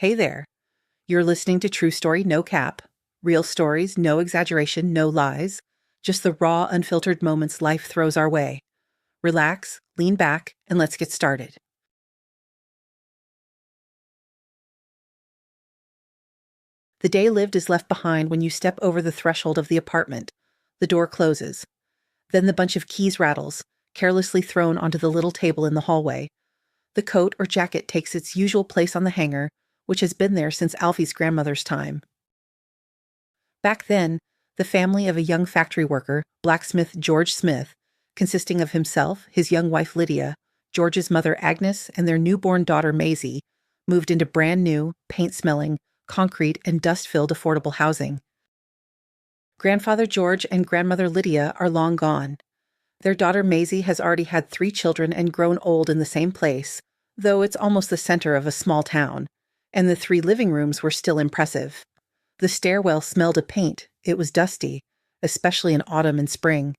Hey there. You're listening to True Story No Cap. Real stories, no exaggeration, no lies. Just the raw, unfiltered moments life throws our way. Relax, lean back, and let's get started. The day lived is left behind when you step over the threshold of the apartment. The door closes. Then the bunch of keys rattles, carelessly thrown onto the little table in the hallway. The coat or jacket takes its usual place on the hanger, which has been there since Alfie's grandmother's time. Back then, the family of a young factory worker, blacksmith George Smith, consisting of himself, his young wife Lydia, George's mother Agnes, and their newborn daughter Maisie, moved into brand new, paint-smelling, concrete and dust-filled affordable housing. Grandfather George and grandmother Lydia are long gone. Their daughter Maisie has already had 3 children and grown old in the same place, though it's almost the center of a small town, and the 3 living rooms were still impressive. The stairwell smelled of paint. It was dusty, especially in autumn and spring.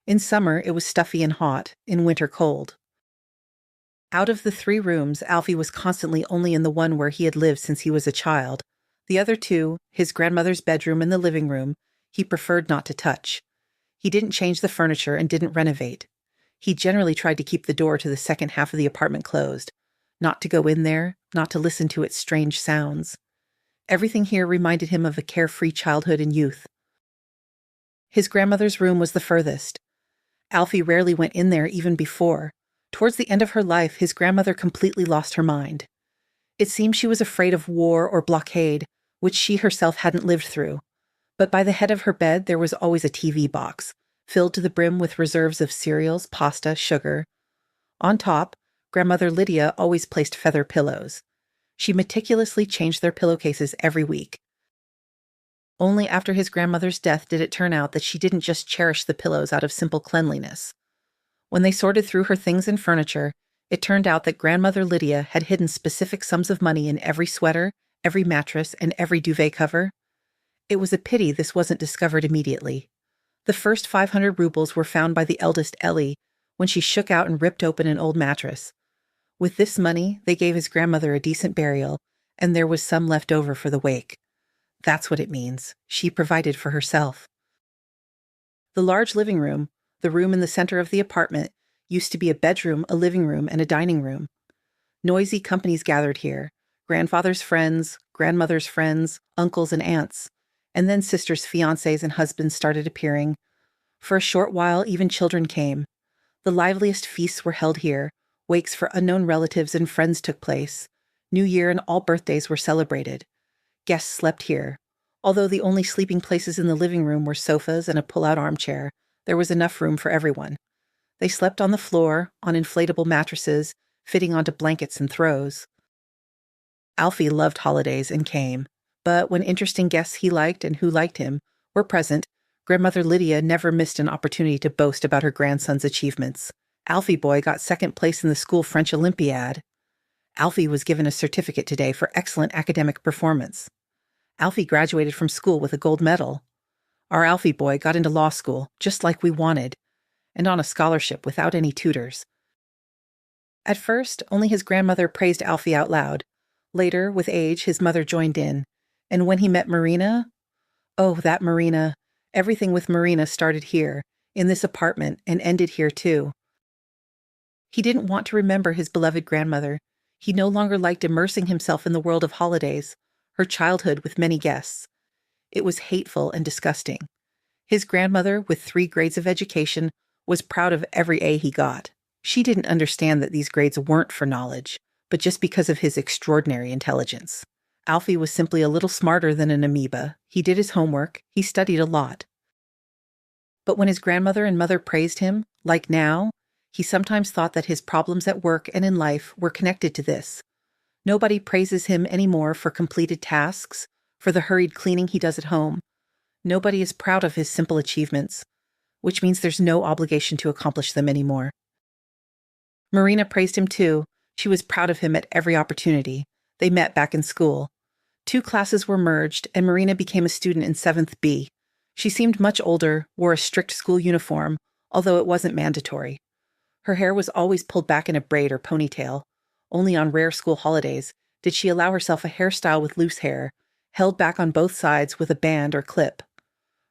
In summer, it was stuffy and hot, in winter cold. Out of the 3 rooms, Alfie was constantly only in the one where he had lived since he was a child. The other 2, his grandmother's bedroom and the living room, he preferred not to touch. He didn't change the furniture and didn't renovate. He generally tried to keep the door to the second half of the apartment closed, not to go in there, not to listen to its strange sounds. Everything here reminded him of a carefree childhood and youth. His grandmother's room was the furthest. Alfie rarely went in there even before. Towards the end of her life, his grandmother completely lost her mind. It seemed she was afraid of war or blockade, which she herself hadn't lived through. But by the head of her bed there was always a TV box, filled to the brim with reserves of cereals, pasta, sugar. On top, grandmother Lydia always placed feather pillows. She meticulously changed their pillowcases every week. Only after his grandmother's death did it turn out that she didn't just cherish the pillows out of simple cleanliness. When they sorted through her things and furniture, it turned out that grandmother Lydia had hidden specific sums of money in every sweater, every mattress, and every duvet cover. It was a pity this wasn't discovered immediately. The first 500 rubles were found by the eldest Ellie when she shook out and ripped open an old mattress. With this money, they gave his grandmother a decent burial, and there was some left over for the wake. That's what it means. She provided for herself. The large living room, the room in the center of the apartment, used to be a bedroom, a living room, and a dining room. Noisy companies gathered here: grandfather's friends, grandmother's friends, uncles and aunts. And then sisters' fiancés and husbands started appearing. For a short while, even children came. The liveliest feasts were held here. Wakes for unknown relatives and friends took place. New Year and all birthdays were celebrated. Guests slept here. Although the only sleeping places in the living room were sofas and a pull-out armchair, there was enough room for everyone. They slept on the floor, on inflatable mattresses, fitting onto blankets and throws. Alfie loved holidays and came. But when interesting guests he liked and who liked him were present, grandmother Lydia never missed an opportunity to boast about her grandson's achievements. Alfie boy got second place in the school French Olympiad. Alfie was given a certificate today for excellent academic performance. Alfie graduated from school with a gold medal. Our Alfie boy got into law school, just like we wanted, and on a scholarship without any tutors. At first, only his grandmother praised Alfie out loud. Later, with age, his mother joined in. And when he met Marina, oh, that Marina, everything with Marina started here, in this apartment, and ended here too. He didn't want to remember his beloved grandmother. He no longer liked immersing himself in the world of holidays, her childhood with many guests. It was hateful and disgusting. His grandmother, with 3 grades of education, was proud of every A he got. She didn't understand that these grades weren't for knowledge, but just because of his extraordinary intelligence. Alfie was simply a little smarter than an amoeba. He did his homework. He studied a lot. But when his grandmother and mother praised him, like now, he sometimes thought that his problems at work and in life were connected to this. Nobody praises him anymore for completed tasks, for the hurried cleaning he does at home. Nobody is proud of his simple achievements, which means there's no obligation to accomplish them anymore. Marina praised him too. She was proud of him at every opportunity. They met back in school. 2 classes were merged, and Marina became a student in 7th B. She seemed much older, wore a strict school uniform, although it wasn't mandatory. Her hair was always pulled back in a braid or ponytail. Only on rare school holidays, Did she allow herself a hairstyle with loose hair, held back on both sides with a band or clip?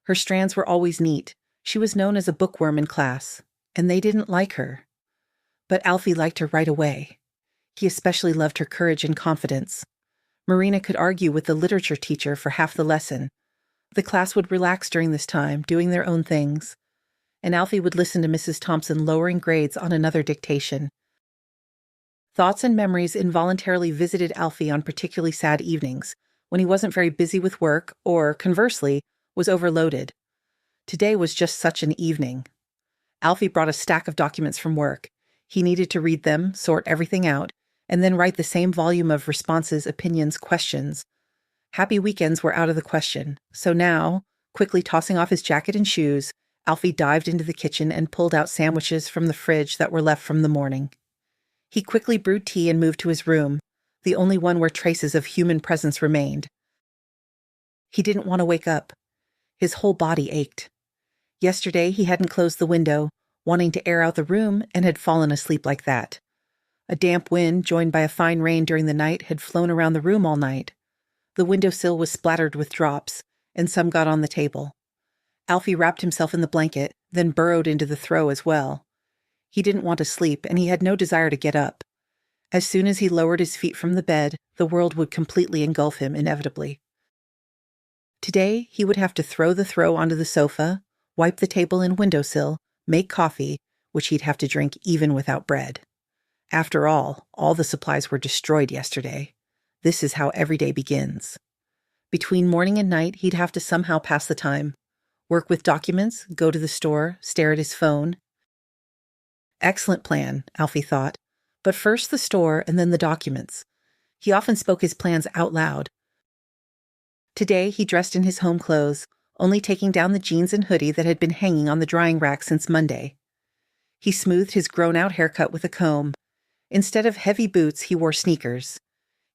Her strands were always neat. She was known as a bookworm in class, and they didn't like her. But Alfie liked her right away. He especially loved her courage and confidence. Marina could argue with the literature teacher for half the lesson. The class would relax during this time, doing their own things, and Alfie would listen to Mrs. Thompson lowering grades on another dictation. Thoughts and memories involuntarily visited Alfie on particularly sad evenings, when he wasn't very busy with work or, conversely, was overloaded. Today was just such an evening. Alfie brought a stack of documents from work. He needed to read them, sort everything out, and then write the same volume of responses, opinions, questions. Happy weekends were out of the question, so now, quickly tossing off his jacket and shoes, Alfie dived into the kitchen and pulled out sandwiches from the fridge that were left from the morning. He quickly brewed tea and moved to his room, the only one where traces of human presence remained. He didn't want to wake up. His whole body ached. Yesterday he hadn't closed the window, wanting to air out the room, and had fallen asleep like that. A damp wind, joined by a fine rain during the night, had flown around the room all night. The windowsill was splattered with drops, and some got on the table. Alfie wrapped himself in the blanket, then burrowed into the throw as well. He didn't want to sleep, and he had no desire to get up. As soon as he lowered his feet from the bed, the world would completely engulf him, inevitably. Today, he would have to throw the throw onto the sofa, wipe the table and windowsill, make coffee, which he'd have to drink even without bread. After all the supplies were destroyed yesterday. This is how every day begins. Between morning and night, he'd have to somehow pass the time. Work with documents, go to the store, stare at his phone. Excellent plan, Alfie thought. But first the store and then the documents. He often spoke his plans out loud. Today he dressed in his home clothes, only taking down the jeans and hoodie that had been hanging on the drying rack since Monday. He smoothed his grown-out haircut with a comb. Instead of heavy boots, he wore sneakers.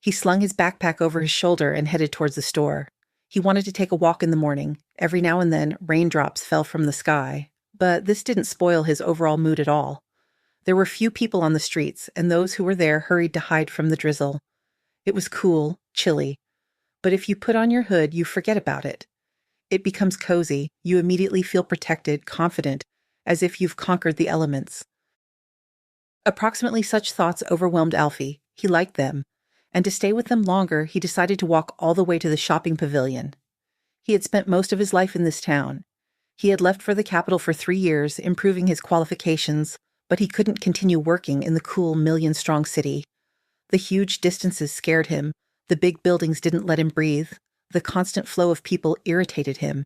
He slung his backpack over his shoulder and headed towards the store. He wanted to take a walk in the morning. Every now and then, raindrops fell from the sky. But this didn't spoil his overall mood at all. There were few people on the streets, and those who were there hurried to hide from the drizzle. It was cool, chilly. But if you put on your hood, you forget about it. It becomes cozy. You immediately feel protected, confident, as if you've conquered the elements. Approximately such thoughts overwhelmed Alfie. He liked them. And to stay with them longer, he decided to walk all the way to the shopping pavilion. He had spent most of his life in this town. He had left for the capital for 3 years, improving his qualifications, but he couldn't continue working in the cool million-strong city. The huge distances scared him. The big buildings didn't let him breathe. The constant flow of people irritated him.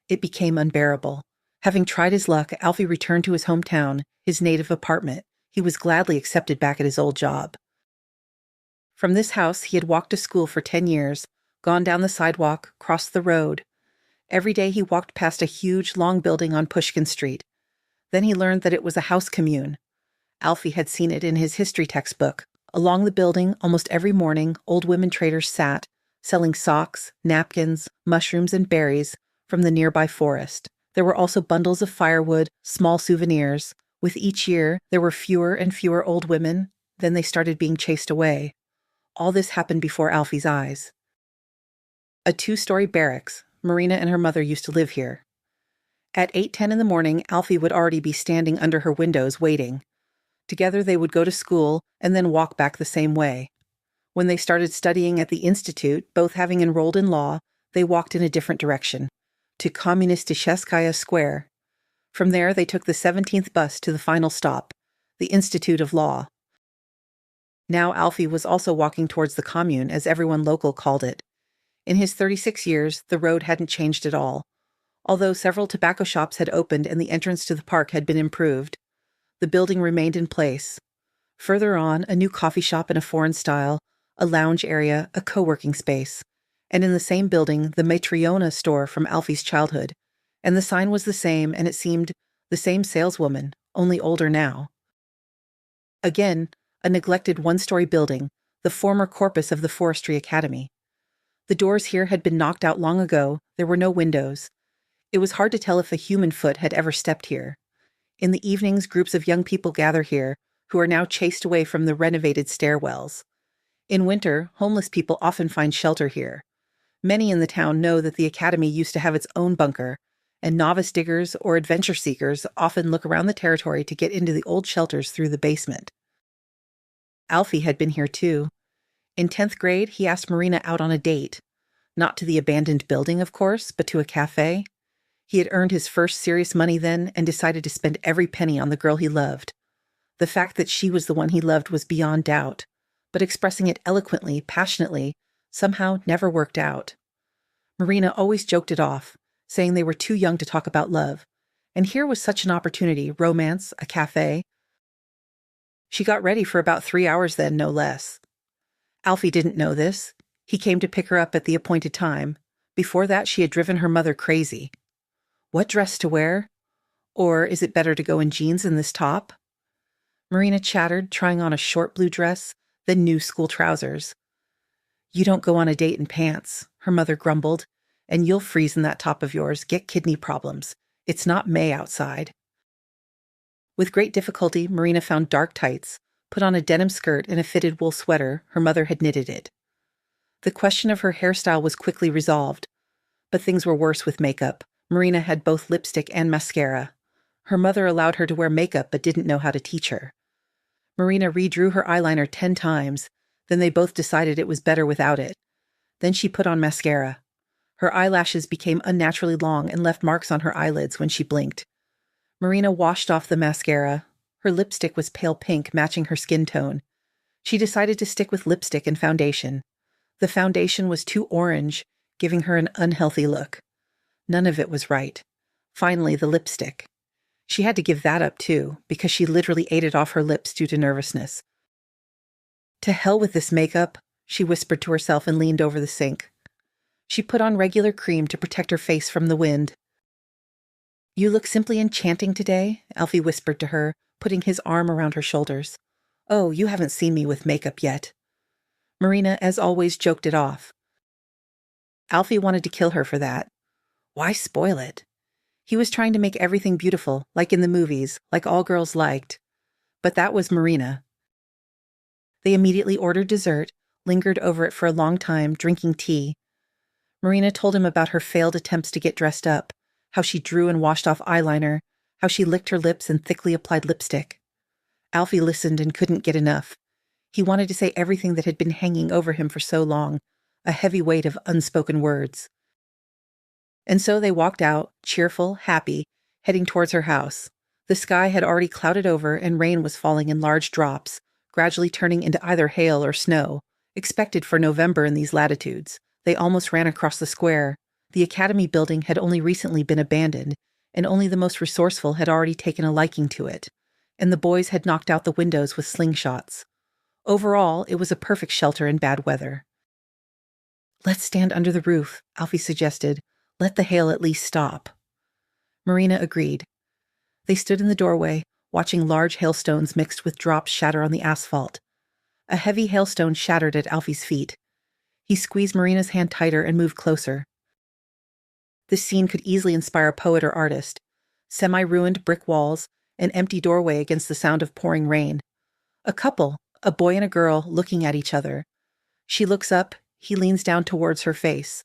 It became unbearable. Having tried his luck, Alfie returned to his hometown, his native apartment. He was gladly accepted back at his old job. From this house, he had walked to school for 10 years, gone down the sidewalk, crossed the road. Every day he walked past a huge, long building on Pushkin Street. Then he learned that it was a house commune. Alfie had seen it in his history textbook. Along the building, almost every morning, old women traders sat, selling socks, napkins, mushrooms, and berries from the nearby forest. There were also bundles of firewood, small souvenirs. With each year, there were fewer and fewer old women. Then they started being chased away. All this happened before Alfie's eyes. A 2-story barracks. Marina and her mother used to live here. At 8:10 in the morning, Alfie would already be standing under her windows waiting. Together they would go to school and then walk back the same way. When they started studying at the Institute, both having enrolled in law, they walked in a different direction, to Kommunistическaya Square. From there they took the 17th bus to the final stop, the Institute of Law. Now Alfie was also walking towards the commune, as everyone local called it. In his 36 years, the road hadn't changed at all, although several tobacco shops had opened and the entrance to the park had been improved. The building remained in place. Further on, a new coffee shop in a foreign style, a lounge area, a co-working space, and in the same building, the Matriona store from Alfie's childhood. And the sign was the same, and it seemed the same saleswoman, only older now. Again, a neglected 1-story building, the former corpus of the Forestry Academy. The doors here had been knocked out long ago. There were no windows. It was hard to tell if a human foot had ever stepped here. In the evenings, groups of young people gather here, who are now chased away from the renovated stairwells. In winter, homeless people often find shelter here. Many in the town know that the academy used to have its own bunker, and novice diggers or adventure seekers often look around the territory to get into the old shelters through the basement. Alfie had been here too. In 10th grade, he asked Marina out on a date. Not to the abandoned building, of course, but to a cafe. He had earned his first serious money then and decided to spend every penny on the girl he loved. The fact that she was the one he loved was beyond doubt, but expressing it eloquently, passionately, somehow never worked out. Marina always joked it off, saying they were too young to talk about love. And here was such an opportunity, romance, a cafe. She got ready for about 3 hours then, no less. Alfie didn't know this. He came to pick her up at the appointed time. Before that, she had driven her mother crazy. What dress to wear? Or is it better to go in jeans in this top? Marina chattered, trying on a short blue dress, then new school trousers. You don't go on a date in pants, her mother grumbled, and you'll freeze in that top of yours, get kidney problems. It's not May outside. With great difficulty, Marina found dark tights, put on a denim skirt and a fitted wool sweater. Her mother had knitted it. The question of her hairstyle was quickly resolved, but things were worse with makeup. Marina had both lipstick and mascara. Her mother allowed her to wear makeup but didn't know how to teach her. Marina redrew her eyeliner 10 times, then they both decided it was better without it. Then she put on mascara. Her eyelashes became unnaturally long and left marks on her eyelids when she blinked. Marina washed off the mascara. Her lipstick was pale pink, matching her skin tone. She decided to stick with lipstick and foundation. The foundation was too orange, giving her an unhealthy look. None of it was right. Finally, the lipstick. She had to give that up too, because she literally ate it off her lips due to nervousness. To hell with this makeup, she whispered to herself and leaned over the sink. She put on regular cream to protect her face from the wind. You look simply enchanting today, Alfie whispered to her, putting his arm around her shoulders. Oh, you haven't seen me with makeup yet. Marina, as always, joked it off. Alfie wanted to kill her for that. Why spoil it? He was trying to make everything beautiful, like in the movies, like all girls liked. But that was Marina. They immediately ordered dessert, lingered over it for a long time, drinking tea. Marina told him about her failed attempts to get dressed up, how she drew and washed off eyeliner, how she licked her lips and thickly applied lipstick. Alfie listened and couldn't get enough. He wanted to say everything that had been hanging over him for so long, a heavy weight of unspoken words. And so they walked out, cheerful, happy, heading towards her house. The sky had already clouded over and rain was falling in large drops, gradually turning into either hail or snow, expected for November in these latitudes. They almost ran across the square. The academy building had only recently been abandoned, and only the most resourceful had already taken a liking to it, and the boys had knocked out the windows with slingshots. Overall, it was a perfect shelter in bad weather. Let's stand under the roof, Alfie suggested. Let the hail at least stop. Marina agreed. They stood in the doorway, watching large hailstones mixed with drops shatter on the asphalt. A heavy hailstone shattered at Alfie's feet. He squeezed Marina's hand tighter and moved closer. This scene could easily inspire a poet or artist. Semi-ruined brick walls, an empty doorway against the sound of pouring rain. A couple, a boy and a girl, looking at each other. She looks up, he leans down towards her face.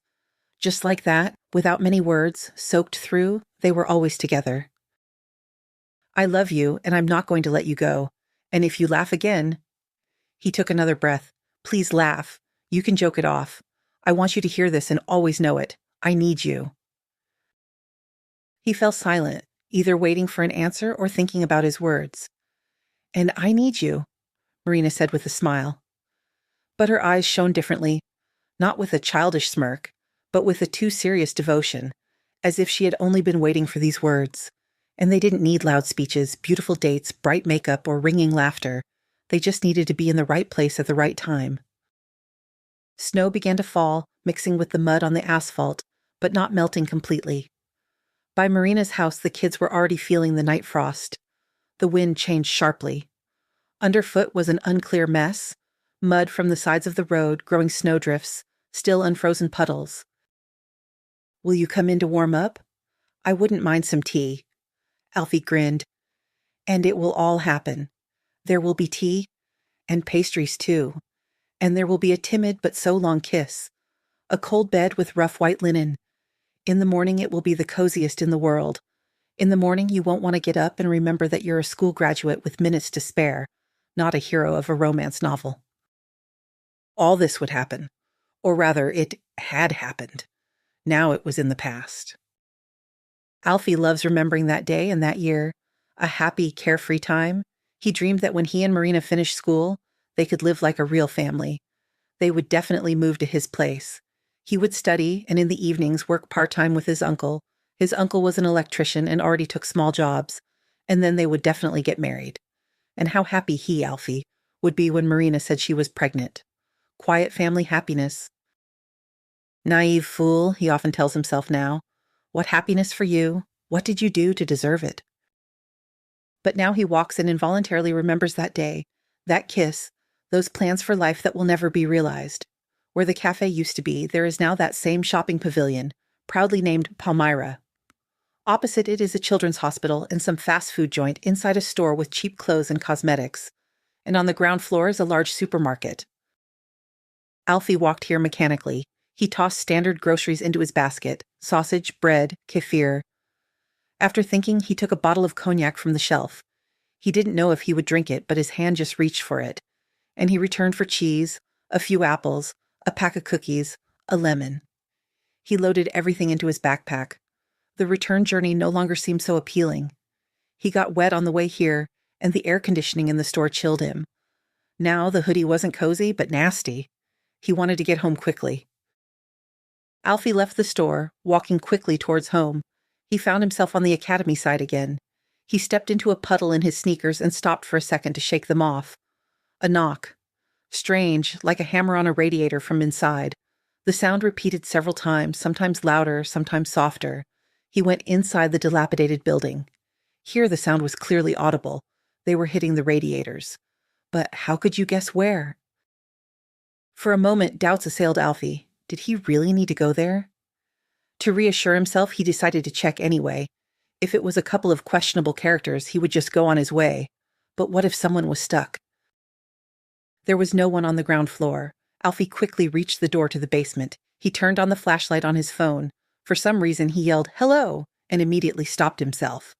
Just like that, without many words, soaked through, they were always together. I love you, and I'm not going to let you go. And if you laugh again... He took another breath. Please laugh. You can joke it off. I want you to hear this and always know it. I need you. He fell silent, either waiting for an answer or thinking about his words. And I need you, Marina said with a smile. But her eyes shone differently, not with a childish smirk, but with a too serious devotion, as if she had only been waiting for these words. And they didn't need loud speeches, beautiful dates, bright makeup, or ringing laughter. They just needed to be in the right place at the right time. Snow began to fall, mixing with the mud on the asphalt, but not melting completely. By Marina's house, the kids were already feeling the night frost. The wind changed sharply. Underfoot was an unclear mess, mud from the sides of the road, growing snowdrifts, still unfrozen puddles. Will you come in to warm up? I wouldn't mind some tea. Alfie grinned. And it will all happen. There will be tea, and pastries too. And there will be a timid but so long kiss. A cold bed with rough white linen. In the morning it will be the coziest in the world. In the morning you won't want to get up and remember that you're a school graduate with minutes to spare, not a hero of a romance novel. All this would happen. Or rather, it had happened. Now it was in the past. Alfie loves remembering that day and that year, a happy, carefree time. He dreamed that when he and Marina finished school, they could live like a real family. They would definitely move to his place. He would study and in the evenings work part-time with his uncle. His uncle was an electrician and already took small jobs. And then they would definitely get married. And how happy he, Alfie, would be when Marina said she was pregnant. Quiet family happiness. Naive fool, he often tells himself now. What happiness for you? What did you do to deserve it? But now he walks and involuntarily remembers that day, that kiss, those plans for life that will never be realized. Where the cafe used to be, there is now that same shopping pavilion, proudly named Palmyra. Opposite it is a children's hospital and some fast food joint inside a store with cheap clothes and cosmetics. And on the ground floor is a large supermarket. Alfie walked here mechanically. He tossed standard groceries into his basket, sausage, bread, kefir. After thinking, he took a bottle of cognac from the shelf. He didn't know if he would drink it, but his hand just reached for it. And he returned for cheese, a few apples, a pack of cookies, a lemon. He loaded everything into his backpack. The return journey no longer seemed so appealing. He got wet on the way here, and the air conditioning in the store chilled him. Now the hoodie wasn't cozy, but nasty. He wanted to get home quickly. Alfie left the store, walking quickly towards home. He found himself on the academy side again. He stepped into a puddle in his sneakers and stopped for a second to shake them off. A knock. Strange, like a hammer on a radiator from inside. The sound repeated several times, sometimes louder, sometimes softer. He went inside the dilapidated building. Here the sound was clearly audible. They were hitting the radiators. But how could you guess where? For a moment, doubts assailed Alfie. Did he really need to go there? To reassure himself, he decided to check anyway. If it was a couple of questionable characters, he would just go on his way. But what if someone was stuck? There was no one on the ground floor. Alfie quickly reached the door to the basement. He turned on the flashlight on his phone. For some reason, he yelled, "Hello!" and immediately stopped himself.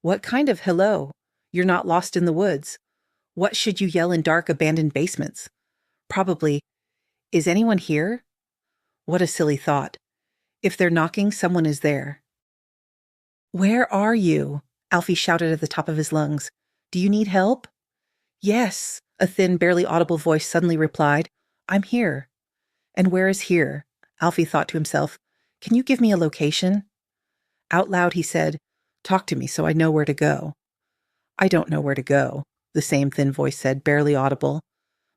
What kind of hello? You're not lost in the woods. What should you yell in dark, abandoned basements? Probably, "Is anyone here?" What a silly thought. If they're knocking, someone is there. "Where are you?" Alfie shouted at the top of his lungs. "Do you need help?" "Yes," a thin, barely audible voice suddenly replied. "I'm here." And where is here? Alfie thought to himself. Can you give me a location? Out loud he said, "Talk to me so I know where to go." "I don't know where to go," the same thin voice said, barely audible.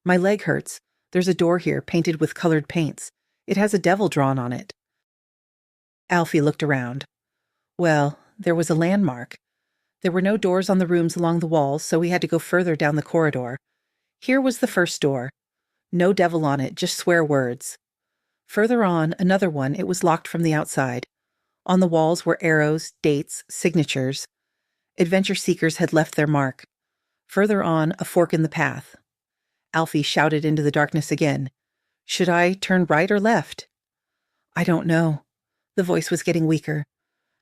"My leg hurts. There's a door here, painted with colored paints. It has a devil drawn on it." Alfie looked around. Well, there was a landmark. There were no doors on the rooms along the walls, so he had to go further down the corridor. Here was the first door. No devil on it, just swear words. Further on, another one, it was locked from the outside. On the walls were arrows, dates, signatures. Adventure seekers had left their mark. Further on, a fork in the path. Alfie shouted into the darkness again. "Should I turn right or left?" "I don't know." The voice was getting weaker.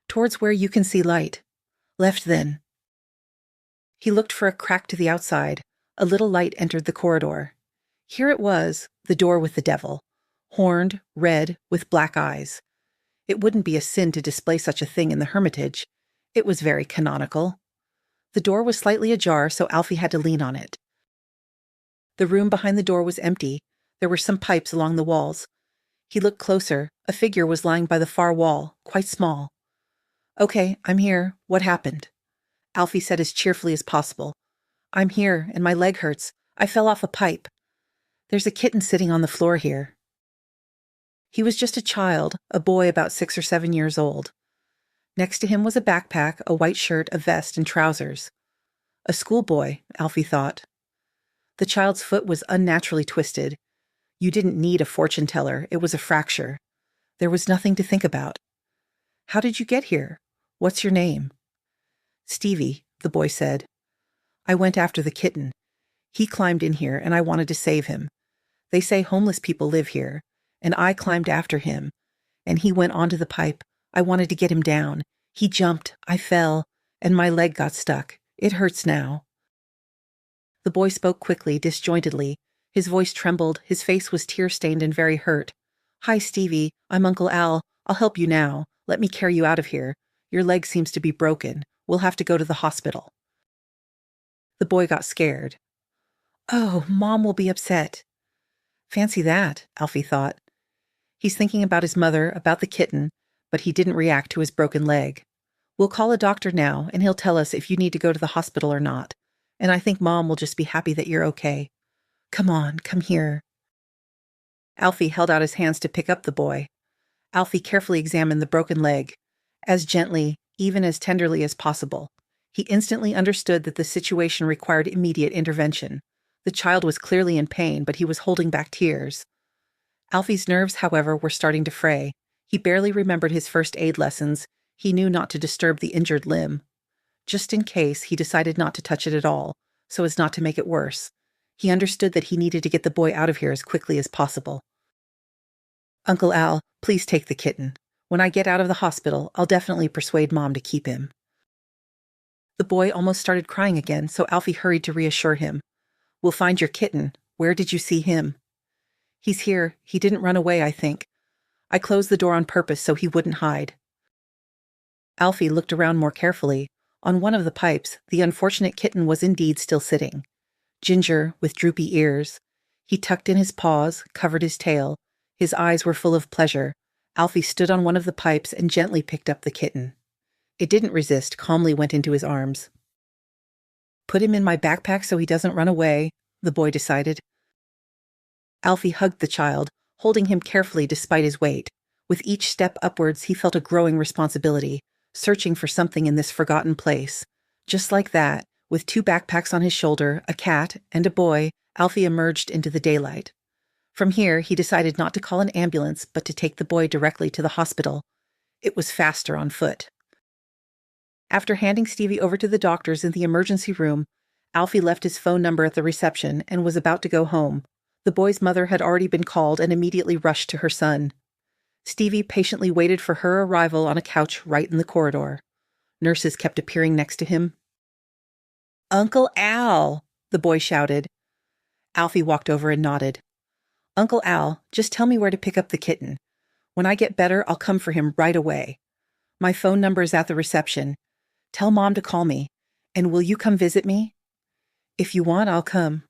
"Towards where you can see light." "Left then." He looked for a crack to the outside. A little light entered the corridor. Here it was, the door with the devil. Horned, red, with black eyes. It wouldn't be a sin to display such a thing in the Hermitage. It was very canonical. The door was slightly ajar, so Alfie had to lean on it. The room behind the door was empty. There were some pipes along the walls. He looked closer. A figure was lying by the far wall, quite small. "Okay, I'm here. What happened?" Alfie said as cheerfully as possible. "I'm here, and my leg hurts. I fell off a pipe. There's a kitten sitting on the floor here." He was just a child, a boy about 6 or 7 years old. Next to him was a backpack, a white shirt, a vest, and trousers. A schoolboy, Alfie thought. The child's foot was unnaturally twisted. You didn't need a fortune teller. It was a fracture. There was nothing to think about. "How did you get here? What's your name?" "Stevie," the boy said. "I went after the kitten. He climbed in here, and I wanted to save him. They say homeless people live here, and I climbed after him, and he went onto the pipe. I wanted to get him down. He jumped, I fell, and my leg got stuck. It hurts now." The boy spoke quickly, disjointedly. His voice trembled, his face was tear-stained and very hurt. "Hi, Stevie. I'm Uncle Al. I'll help you now. Let me carry you out of here. Your leg seems to be broken. We'll have to go to the hospital." The boy got scared. "Oh, Mom will be upset." Fancy that, Alfie thought. He's thinking about his mother, about the kitten, but he didn't react to his broken leg. "We'll call a doctor now, and he'll tell us if you need to go to the hospital or not. And I think Mom will just be happy that you're okay. Come on, come here." Alfie held out his hands to pick up the boy. Alfie carefully examined the broken leg, as gently, even as tenderly as possible. He instantly understood that the situation required immediate intervention. The child was clearly in pain, but he was holding back tears. Alfie's nerves, however, were starting to fray. He barely remembered his first aid lessons. He knew not to disturb the injured limb. Just in case, he decided not to touch it at all, so as not to make it worse. He understood that he needed to get the boy out of here as quickly as possible. "Uncle Al, please take the kitten. When I get out of the hospital, I'll definitely persuade Mom to keep him." The boy almost started crying again, so Alfie hurried to reassure him. "We'll find your kitten. Where did you see him?" "He's here. He didn't run away, I think. I closed the door on purpose so he wouldn't hide." Alfie looked around more carefully. On one of the pipes, the unfortunate kitten was indeed still sitting. Ginger, with droopy ears. He tucked in his paws, covered his tail. His eyes were full of pleasure. Alfie stood on one of the pipes and gently picked up the kitten. It didn't resist, calmly went into his arms. "Put him in my backpack so he doesn't run away," the boy decided. Alfie hugged the child, holding him carefully despite his weight. With each step upwards, he felt a growing responsibility, searching for something in this forgotten place. Just like that, with 2 backpacks on his shoulder, a cat, and a boy, Alfie emerged into the daylight. From here, he decided not to call an ambulance, but to take the boy directly to the hospital. It was faster on foot. After handing Stevie over to the doctors in the emergency room, Alfie left his phone number at the reception and was about to go home. The boy's mother had already been called and immediately rushed to her son. Stevie patiently waited for her arrival on a couch right in the corridor. Nurses kept appearing next to him. "Uncle Al!" the boy shouted. Alfie walked over and nodded. "Uncle Al, just tell me where to pick up the kitten. When I get better, I'll come for him right away. My phone number is at the reception. Tell Mom to call me. And will you come visit me?" "If you want, I'll come."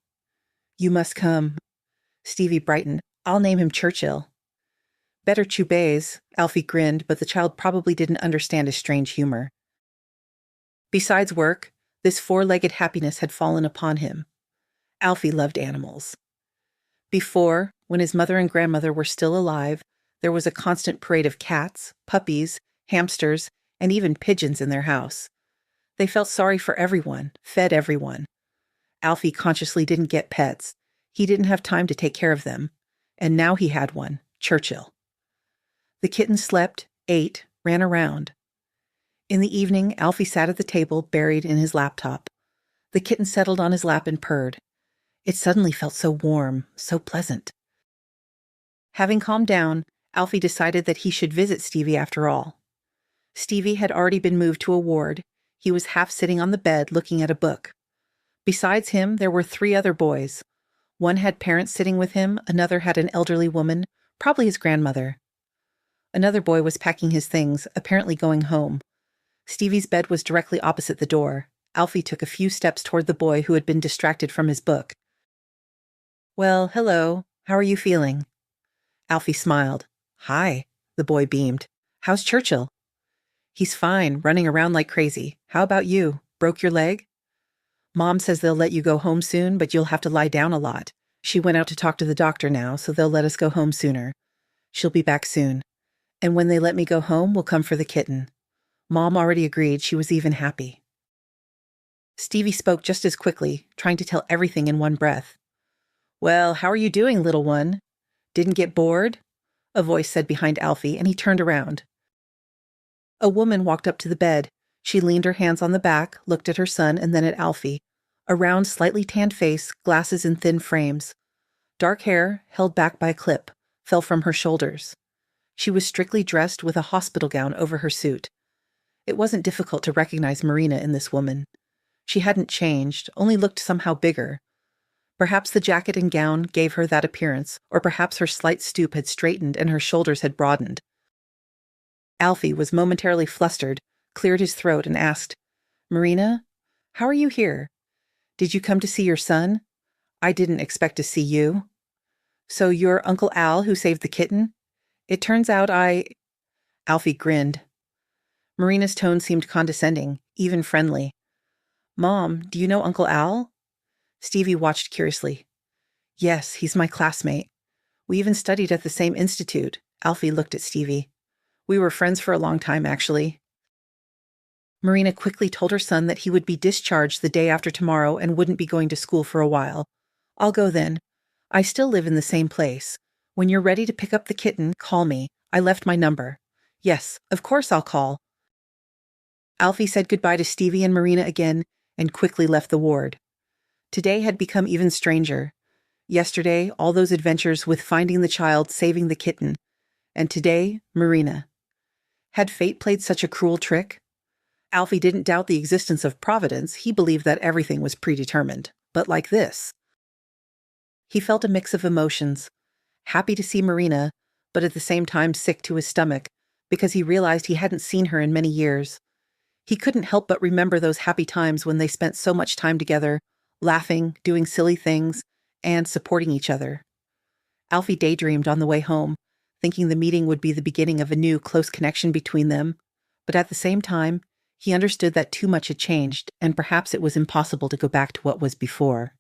"You must come." Stevie brightened. "I'll name him Churchill." "Better Chubais," Alfie grinned, but the child probably didn't understand his strange humor. Besides work, this 4-legged happiness had fallen upon him. Alfie loved animals. Before, when his mother and grandmother were still alive, there was a constant parade of cats, puppies, hamsters, and even pigeons in their house. They felt sorry for everyone, fed everyone. Alfie consciously didn't get pets. He didn't have time to take care of them. And now he had one, Churchill. The kitten slept, ate, ran around. In the evening, Alfie sat at the table, buried in his laptop. The kitten settled on his lap and purred. It suddenly felt so warm, so pleasant. Having calmed down, Alfie decided that he should visit Stevie after all. Stevie had already been moved to a ward. He was half sitting on the bed looking at a book. Besides him, there were 3 other boys. One had parents sitting with him, another had an elderly woman, probably his grandmother. Another boy was packing his things, apparently going home. Stevie's bed was directly opposite the door. Alfie took a few steps toward the boy who had been distracted from his book. "Well, hello. How are you feeling?" Alfie smiled. "Hi," the boy beamed. "How's Churchill?" "He's fine, running around like crazy. How about you? Broke your leg?" "Mom says they'll let you go home soon, but you'll have to lie down a lot. She went out to talk to the doctor now, so they'll let us go home sooner. She'll be back soon. And when they let me go home, we'll come for the kitten. Mom already agreed. She was even happy." Stevie spoke just as quickly, trying to tell everything in one breath. "Well, how are you doing, little one? Didn't get bored?" a voice said behind Alfie, and he turned around. A woman walked up to the bed. She leaned her hands on the back, looked at her son, and then at Alfie. A round, slightly tanned face, glasses in thin frames. Dark hair, held back by a clip, fell from her shoulders. She was strictly dressed with a hospital gown over her suit. It wasn't difficult to recognize Marina in this woman. She hadn't changed, only looked somehow bigger. Perhaps the jacket and gown gave her that appearance, or perhaps her slight stoop had straightened and her shoulders had broadened. Alfie was momentarily flustered, cleared his throat, and asked, "Marina, how are you here? Did you come to see your son? I didn't expect to see you." "So you're Uncle Al who saved the kitten? It turns out Alfie grinned. Marina's tone seemed condescending, even friendly. "Mom, do you know Uncle Al?" Stevie watched curiously. "Yes, he's my classmate. We even studied at the same institute." Alfie looked at Stevie. "We were friends for a long time, actually." Marina quickly told her son that he would be discharged the day after tomorrow and wouldn't be going to school for a while. "I'll go then. I still live in the same place. When you're ready to pick up the kitten, call me. I left my number." "Yes, of course I'll call." Alfie said goodbye to Stevie and Marina again and quickly left the ward. Today had become even stranger. Yesterday, all those adventures with finding the child, saving the kitten. And today, Marina. Had fate played such a cruel trick? Alfie didn't doubt the existence of Providence. He believed that everything was predetermined. But like this. He felt a mix of emotions. Happy to see Marina, but at the same time sick to his stomach, because he realized he hadn't seen her in many years. He couldn't help but remember those happy times when they spent so much time together, laughing, doing silly things, and supporting each other. Alfie daydreamed on the way home, thinking the meeting would be the beginning of a new, close connection between them, but at the same time, he understood that too much had changed, and perhaps it was impossible to go back to what was before.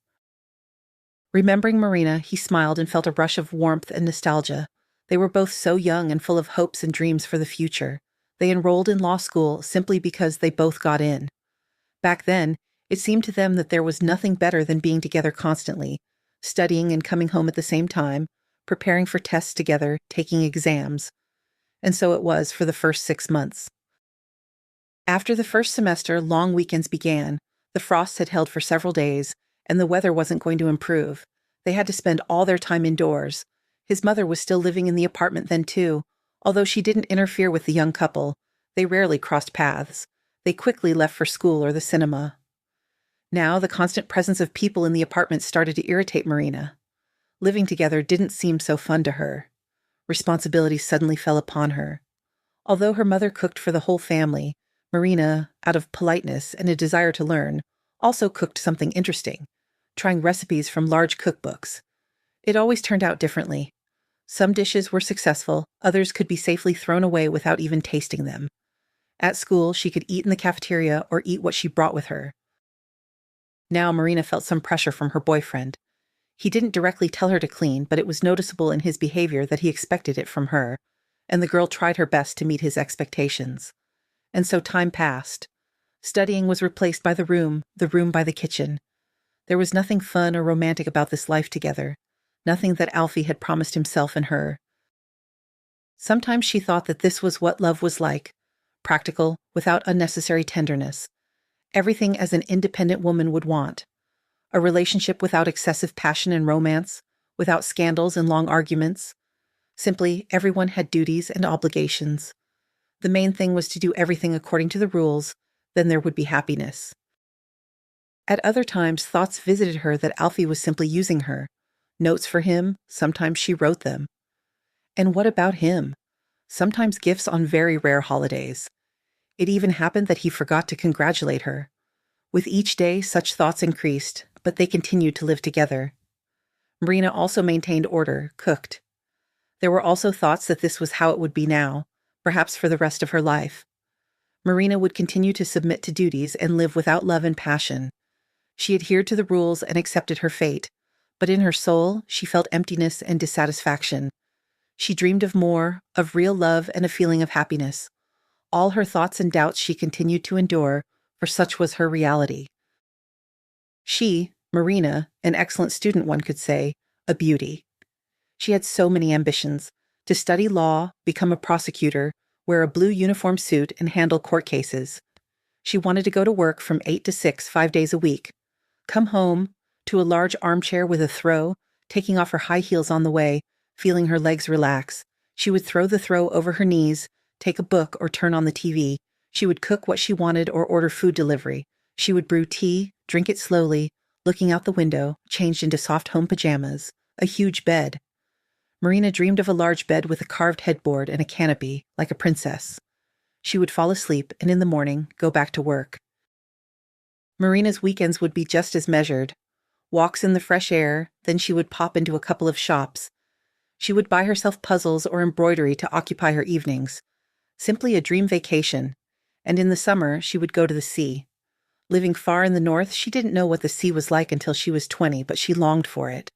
Remembering Marina, he smiled and felt a rush of warmth and nostalgia. They were both so young and full of hopes and dreams for the future. They enrolled in law school simply because they both got in. Back then, it seemed to them that there was nothing better than being together constantly, studying and coming home at the same time, preparing for tests together, taking exams. And so it was for the first 6 months. After the first semester, long weekends began. The frosts had held for several days, and the weather wasn't going to improve. They had to spend all their time indoors. His mother was still living in the apartment then, too. Although she didn't interfere with the young couple, they rarely crossed paths. They quickly left for school or the cinema. Now, the constant presence of people in the apartment started to irritate Marina. Living together didn't seem so fun to her. Responsibility suddenly fell upon her. Although her mother cooked for the whole family, Marina, out of politeness and a desire to learn, also cooked something interesting, trying recipes from large cookbooks. It always turned out differently. Some dishes were successful, others could be safely thrown away without even tasting them. At school, she could eat in the cafeteria or eat what she brought with her. Now Marina felt some pressure from her boyfriend. He didn't directly tell her to clean, but it was noticeable in his behavior that he expected it from her, and the girl tried her best to meet his expectations. And so time passed. Studying was replaced by the room by the kitchen. There was nothing fun or romantic about this life together. Nothing that Alfie had promised himself and her. Sometimes she thought that this was what love was like, practical, without unnecessary tenderness. Everything as an independent woman would want. A relationship without excessive passion and romance, without scandals and long arguments. Simply, everyone had duties and obligations. The main thing was to do everything according to the rules, then there would be happiness. At other times, thoughts visited her that Alfie was simply using her. Notes for him, sometimes she wrote them. And what about him? Sometimes gifts on very rare holidays. It even happened that he forgot to congratulate her. With each day, such thoughts increased, but they continued to live together. Marina also maintained order, cooked. There were also thoughts that this was how it would be now, perhaps for the rest of her life. Marina would continue to submit to duties and live without love and passion. She adhered to the rules and accepted her fate, but in her soul, she felt emptiness and dissatisfaction. She dreamed of more, of real love and a feeling of happiness. All her thoughts and doubts she continued to endure, for such was her reality. She, Marina, an excellent student, one could say, a beauty. She had so many ambitions: to study law, become a prosecutor, wear a blue uniform suit, and handle court cases. She wanted to go to work from 8 to 6, 5 days a week, come home, to a large armchair with a throw, taking off her high heels on the way, feeling her legs relax. She would throw the throw over her knees, take a book or turn on the TV. She would cook what she wanted or order food delivery. She would brew tea, drink it slowly, looking out the window, changed into soft home pajamas, a huge bed. Marina dreamed of a large bed with a carved headboard and a canopy, like a princess. She would fall asleep and in the morning go back to work. Marina's weekends would be just as measured. Walks in the fresh air, then she would pop into a couple of shops. She would buy herself puzzles or embroidery to occupy her evenings. Simply a dream vacation. And in the summer, she would go to the sea. Living far in the north, she didn't know what the sea was like until she was 20, but she longed for it.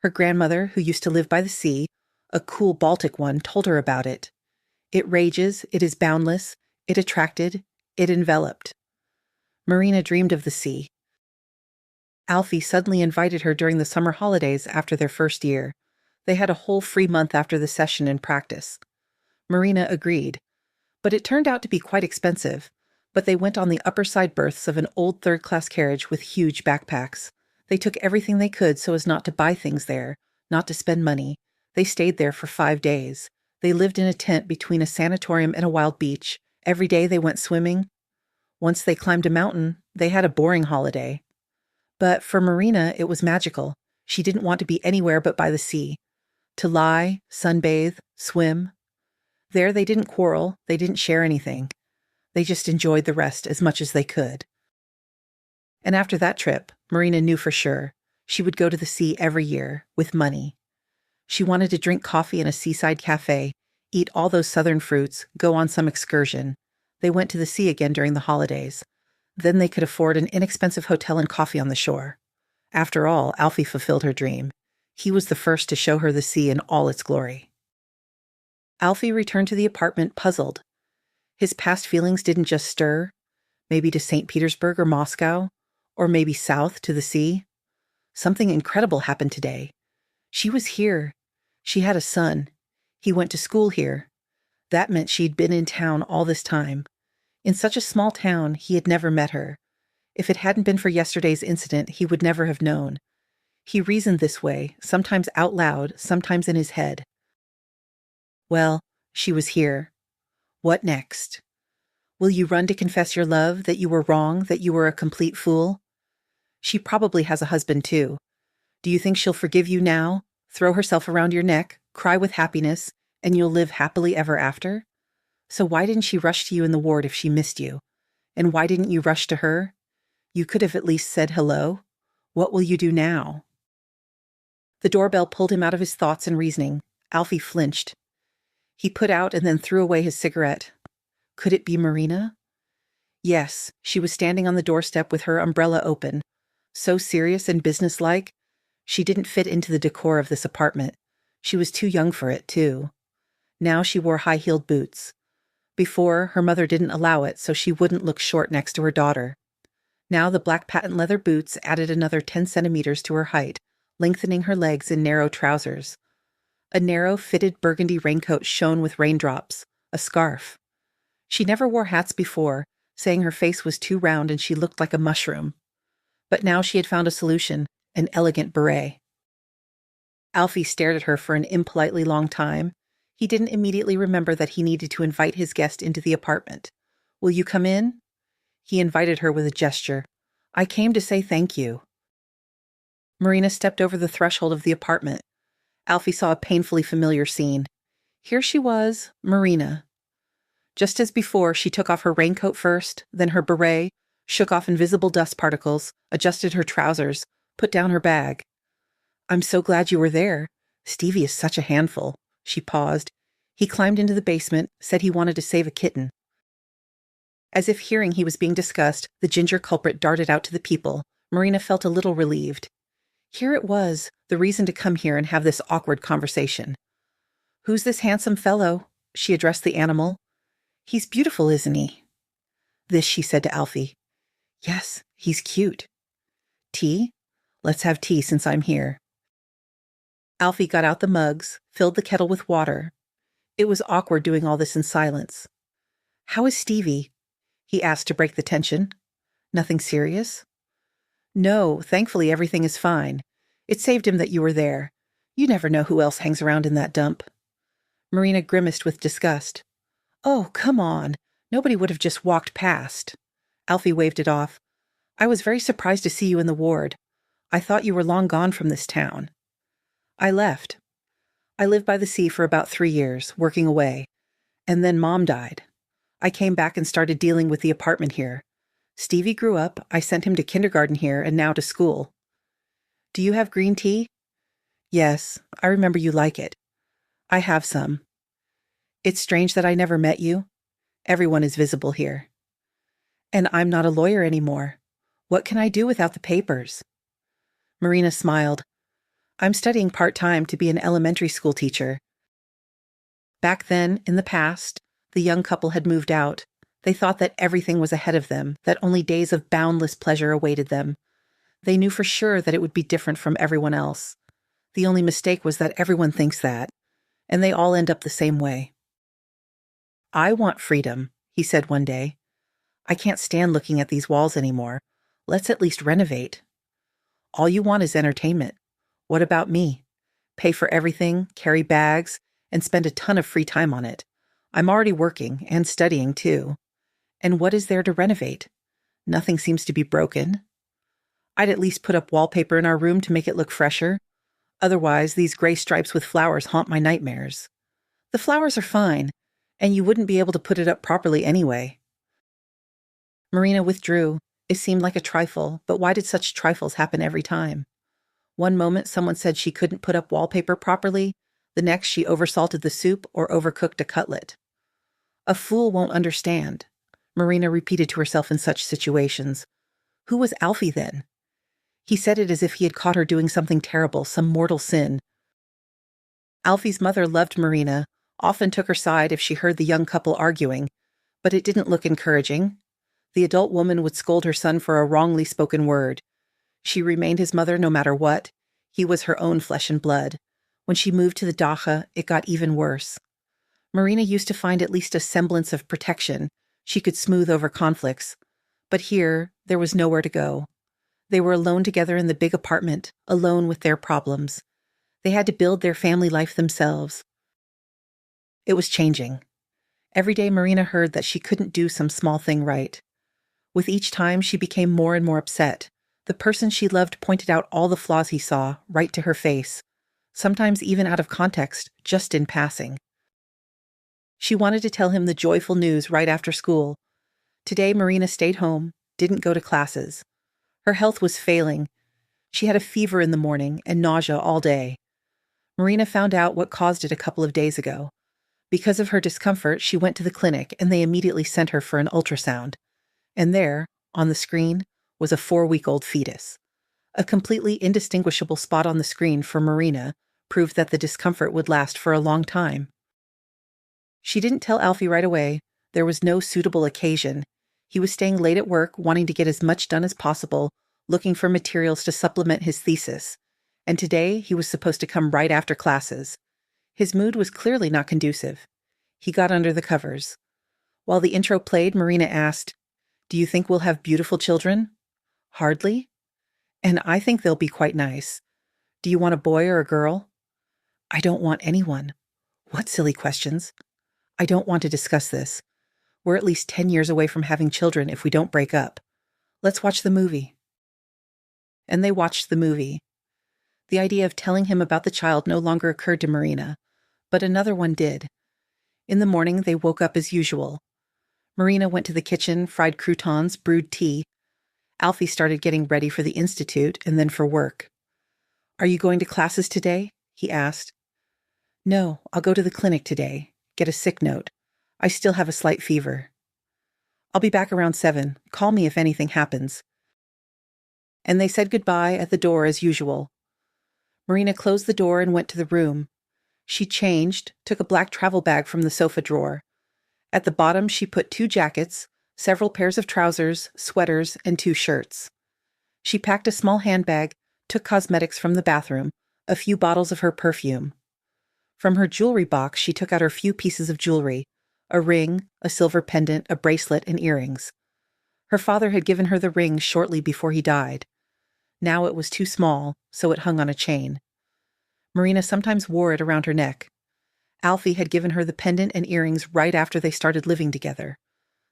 Her grandmother, who used to live by the sea, a cool Baltic one, told her about it. It rages, it is boundless, it attracted, it enveloped. Marina dreamed of the sea. Alfie suddenly invited her during the summer holidays after their first year. They had a whole free month after the session in practice. Marina agreed, but it turned out to be quite expensive. But they went on the upper side berths of an old third-class carriage with huge backpacks. They took everything they could so as not to buy things there, not to spend money. They stayed there for 5 days. They lived in a tent between a sanatorium and a wild beach. Every day they went swimming. Once they climbed a mountain, they had a boring holiday. But for Marina, it was magical. She didn't want to be anywhere but by the sea. To lie, sunbathe, swim. There they didn't quarrel, they didn't share anything. They just enjoyed the rest as much as they could. And after that trip, Marina knew for sure she would go to the sea every year, with money. She wanted to drink coffee in a seaside cafe, eat all those southern fruits, go on some excursion. They went to the sea again during the holidays. Then they could afford an inexpensive hotel and coffee on the shore. After all, Alfie fulfilled her dream. He was the first to show her the sea in all its glory. Alfie returned to the apartment puzzled. His past feelings didn't just stir, maybe to St. Petersburg or Moscow, or maybe south to the sea. Something incredible happened today. She was here. She had a son. He went to school here. That meant she'd been in town all this time. In such a small town, he had never met her. If it hadn't been for yesterday's incident, he would never have known. He reasoned this way, sometimes out loud, sometimes in his head. Well, she was here. What next? Will you run to confess your love, that you were wrong, that you were a complete fool? She probably has a husband, too. Do you think she'll forgive you now, throw herself around your neck, cry with happiness, and you'll live happily ever after? So why didn't she rush to you in the ward if she missed you? And why didn't you rush to her? You could have at least said hello. What will you do now? The doorbell pulled him out of his thoughts and reasoning. Alfie flinched. He put out and then threw away his cigarette. Could it be Marina? Yes, she was standing on the doorstep with her umbrella open. So serious and businesslike. She didn't fit into the decor of this apartment. She was too young for it, too. Now she wore high-heeled boots. Before, her mother didn't allow it, so she wouldn't look short next to her daughter. Now the black patent leather boots added another 10 centimeters to her height, lengthening her legs in narrow trousers. A narrow, fitted burgundy raincoat shone with raindrops, a scarf. She never wore hats before, saying her face was too round and she looked like a mushroom. But now she had found a solution, an elegant beret. Alfie stared at her for an impolitely long time. He didn't immediately remember that he needed to invite his guest into the apartment. Will you come in? He invited her with a gesture. I came to say thank you. Marina stepped over the threshold of the apartment. Alfie saw a painfully familiar scene. Here she was, Marina. Just as before, she took off her raincoat first, then her beret, shook off invisible dust particles, adjusted her trousers, put down her bag. I'm so glad you were there. Stevie is such a handful. She paused. He climbed into the basement, said he wanted to save a kitten. As if hearing he was being discussed, the ginger culprit darted out to the people. Marina felt a little relieved. Here it was, the reason to come here and have this awkward conversation. Who's this handsome fellow? She addressed the animal. He's beautiful, isn't he? This she said to Alfie. Yes, he's cute. Tea? Let's have tea since I'm here. Alfie got out the mugs, filled the kettle with water. It was awkward doing all this in silence. How is Stevie? He asked to break the tension. Nothing serious? No, thankfully everything is fine. It saved him that you were there. You never know who else hangs around in that dump." Marina grimaced with disgust. "Oh, come on. Nobody would have just walked past." Alfie waved it off. "I was very surprised to see you in the ward. I thought you were long gone from this town." "I left. I lived by the sea for about 3 years, working away. And then Mom died. I came back and started dealing with the apartment here. Stevie grew up, I sent him to kindergarten here and now to school." "Do you have green tea?" "Yes, I remember you like it." "I have some." "It's strange that I never met you. Everyone is visible here." "And I'm not a lawyer anymore. What can I do without the papers?" Marina smiled. "I'm studying part-time to be an elementary school teacher." Back then, in the past, the young couple had moved out. They thought that everything was ahead of them, that only days of boundless pleasure awaited them. They knew for sure that it would be different from everyone else. The only mistake was that everyone thinks that, and they all end up the same way. "I want freedom," he said one day. "I can't stand looking at these walls anymore. Let's at least renovate." "All you want is entertainment. What about me? Pay for everything, carry bags, and spend a ton of free time on it. I'm already working and studying too. And what is there to renovate? Nothing seems to be broken. I'd at least put up wallpaper in our room to make it look fresher. Otherwise, these gray stripes with flowers haunt my nightmares. The flowers are fine, and you wouldn't be able to put it up properly anyway." Marina withdrew. It seemed like a trifle, but why did such trifles happen every time? One moment someone said she couldn't put up wallpaper properly, the next she oversalted the soup or overcooked a cutlet. "A fool won't understand," Marina repeated to herself in such situations. Who was Alfie then? He said it as if he had caught her doing something terrible, some mortal sin. Alfie's mother loved Marina, often took her side if she heard the young couple arguing, but it didn't look encouraging. The adult woman would scold her son for a wrongly spoken word. She remained his mother no matter what. He was her own flesh and blood. When she moved to the Dacha, it got even worse. Marina used to find at least a semblance of protection. She could smooth over conflicts. But here, there was nowhere to go. They were alone together in the big apartment, alone with their problems. They had to build their family life themselves. It was changing. Every day Marina heard that she couldn't do some small thing right. With each time, she became more and more upset. The person she loved pointed out all the flaws he saw, right to her face, sometimes even out of context, just in passing. She wanted to tell him the joyful news right after school. Today, Marina stayed home, didn't go to classes. Her health was failing. She had a fever in the morning and nausea all day. Marina found out what caused it a couple of days ago. Because of her discomfort, she went to the clinic and they immediately sent her for an ultrasound. And there, on the screen, was a 4-week-old fetus. A completely indistinguishable spot on the screen for Marina proved that the discomfort would last for a long time. She didn't tell Alfie right away. There was no suitable occasion. He was staying late at work, wanting to get as much done as possible, looking for materials to supplement his thesis. And today, he was supposed to come right after classes. His mood was clearly not conducive. He got under the covers. While the intro played, Marina asked, "Do you think we'll have beautiful children?" "Hardly. And I think they'll be quite nice. Do you want a boy or a girl?" "I don't want anyone." "What silly questions." "I don't want to discuss this. We're at least 10 years away from having children if we don't break up. Let's watch the movie." And they watched the movie. The idea of telling him about the child no longer occurred to Marina, but another one did. In the morning, they woke up as usual. Marina went to the kitchen, fried croutons, brewed tea. Alfie started getting ready for the institute and then for work. "Are you going to classes today?" he asked. "No, I'll go to the clinic today, get a sick note. I still have a slight fever." "I'll be back around 7. Call me if anything happens." And they said goodbye at the door as usual. Marina closed the door and went to the room. She changed, took a black travel bag from the sofa drawer. At the bottom, she put 2 jackets, several pairs of trousers, sweaters, and 2 shirts. She packed a small handbag, took cosmetics from the bathroom, a few bottles of her perfume. From her jewelry box, she took out her few pieces of jewelry, a ring, a silver pendant, a bracelet, and earrings. Her father had given her the ring shortly before he died. Now it was too small, so it hung on a chain. Marina sometimes wore it around her neck. Alfie had given her the pendant and earrings right after they started living together.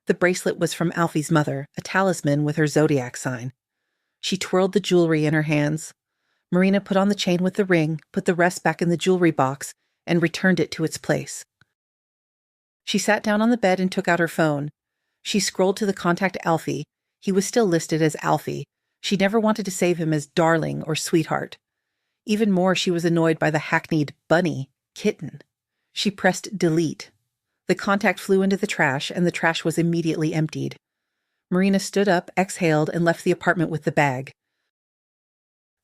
The bracelet was from Alfie's mother, a talisman with her zodiac sign. She twirled the jewelry in her hands. Marina put on the chain with the ring, put the rest back in the jewelry box, and returned it to its place. She sat down on the bed and took out her phone. She scrolled to the contact Alfie. He was still listed as Alfie. She never wanted to save him as darling or sweetheart. Even more, she was annoyed by the hackneyed bunny, kitten. She pressed delete. The contact flew into the trash, and the trash was immediately emptied. Marina stood up, exhaled, and left the apartment with the bag.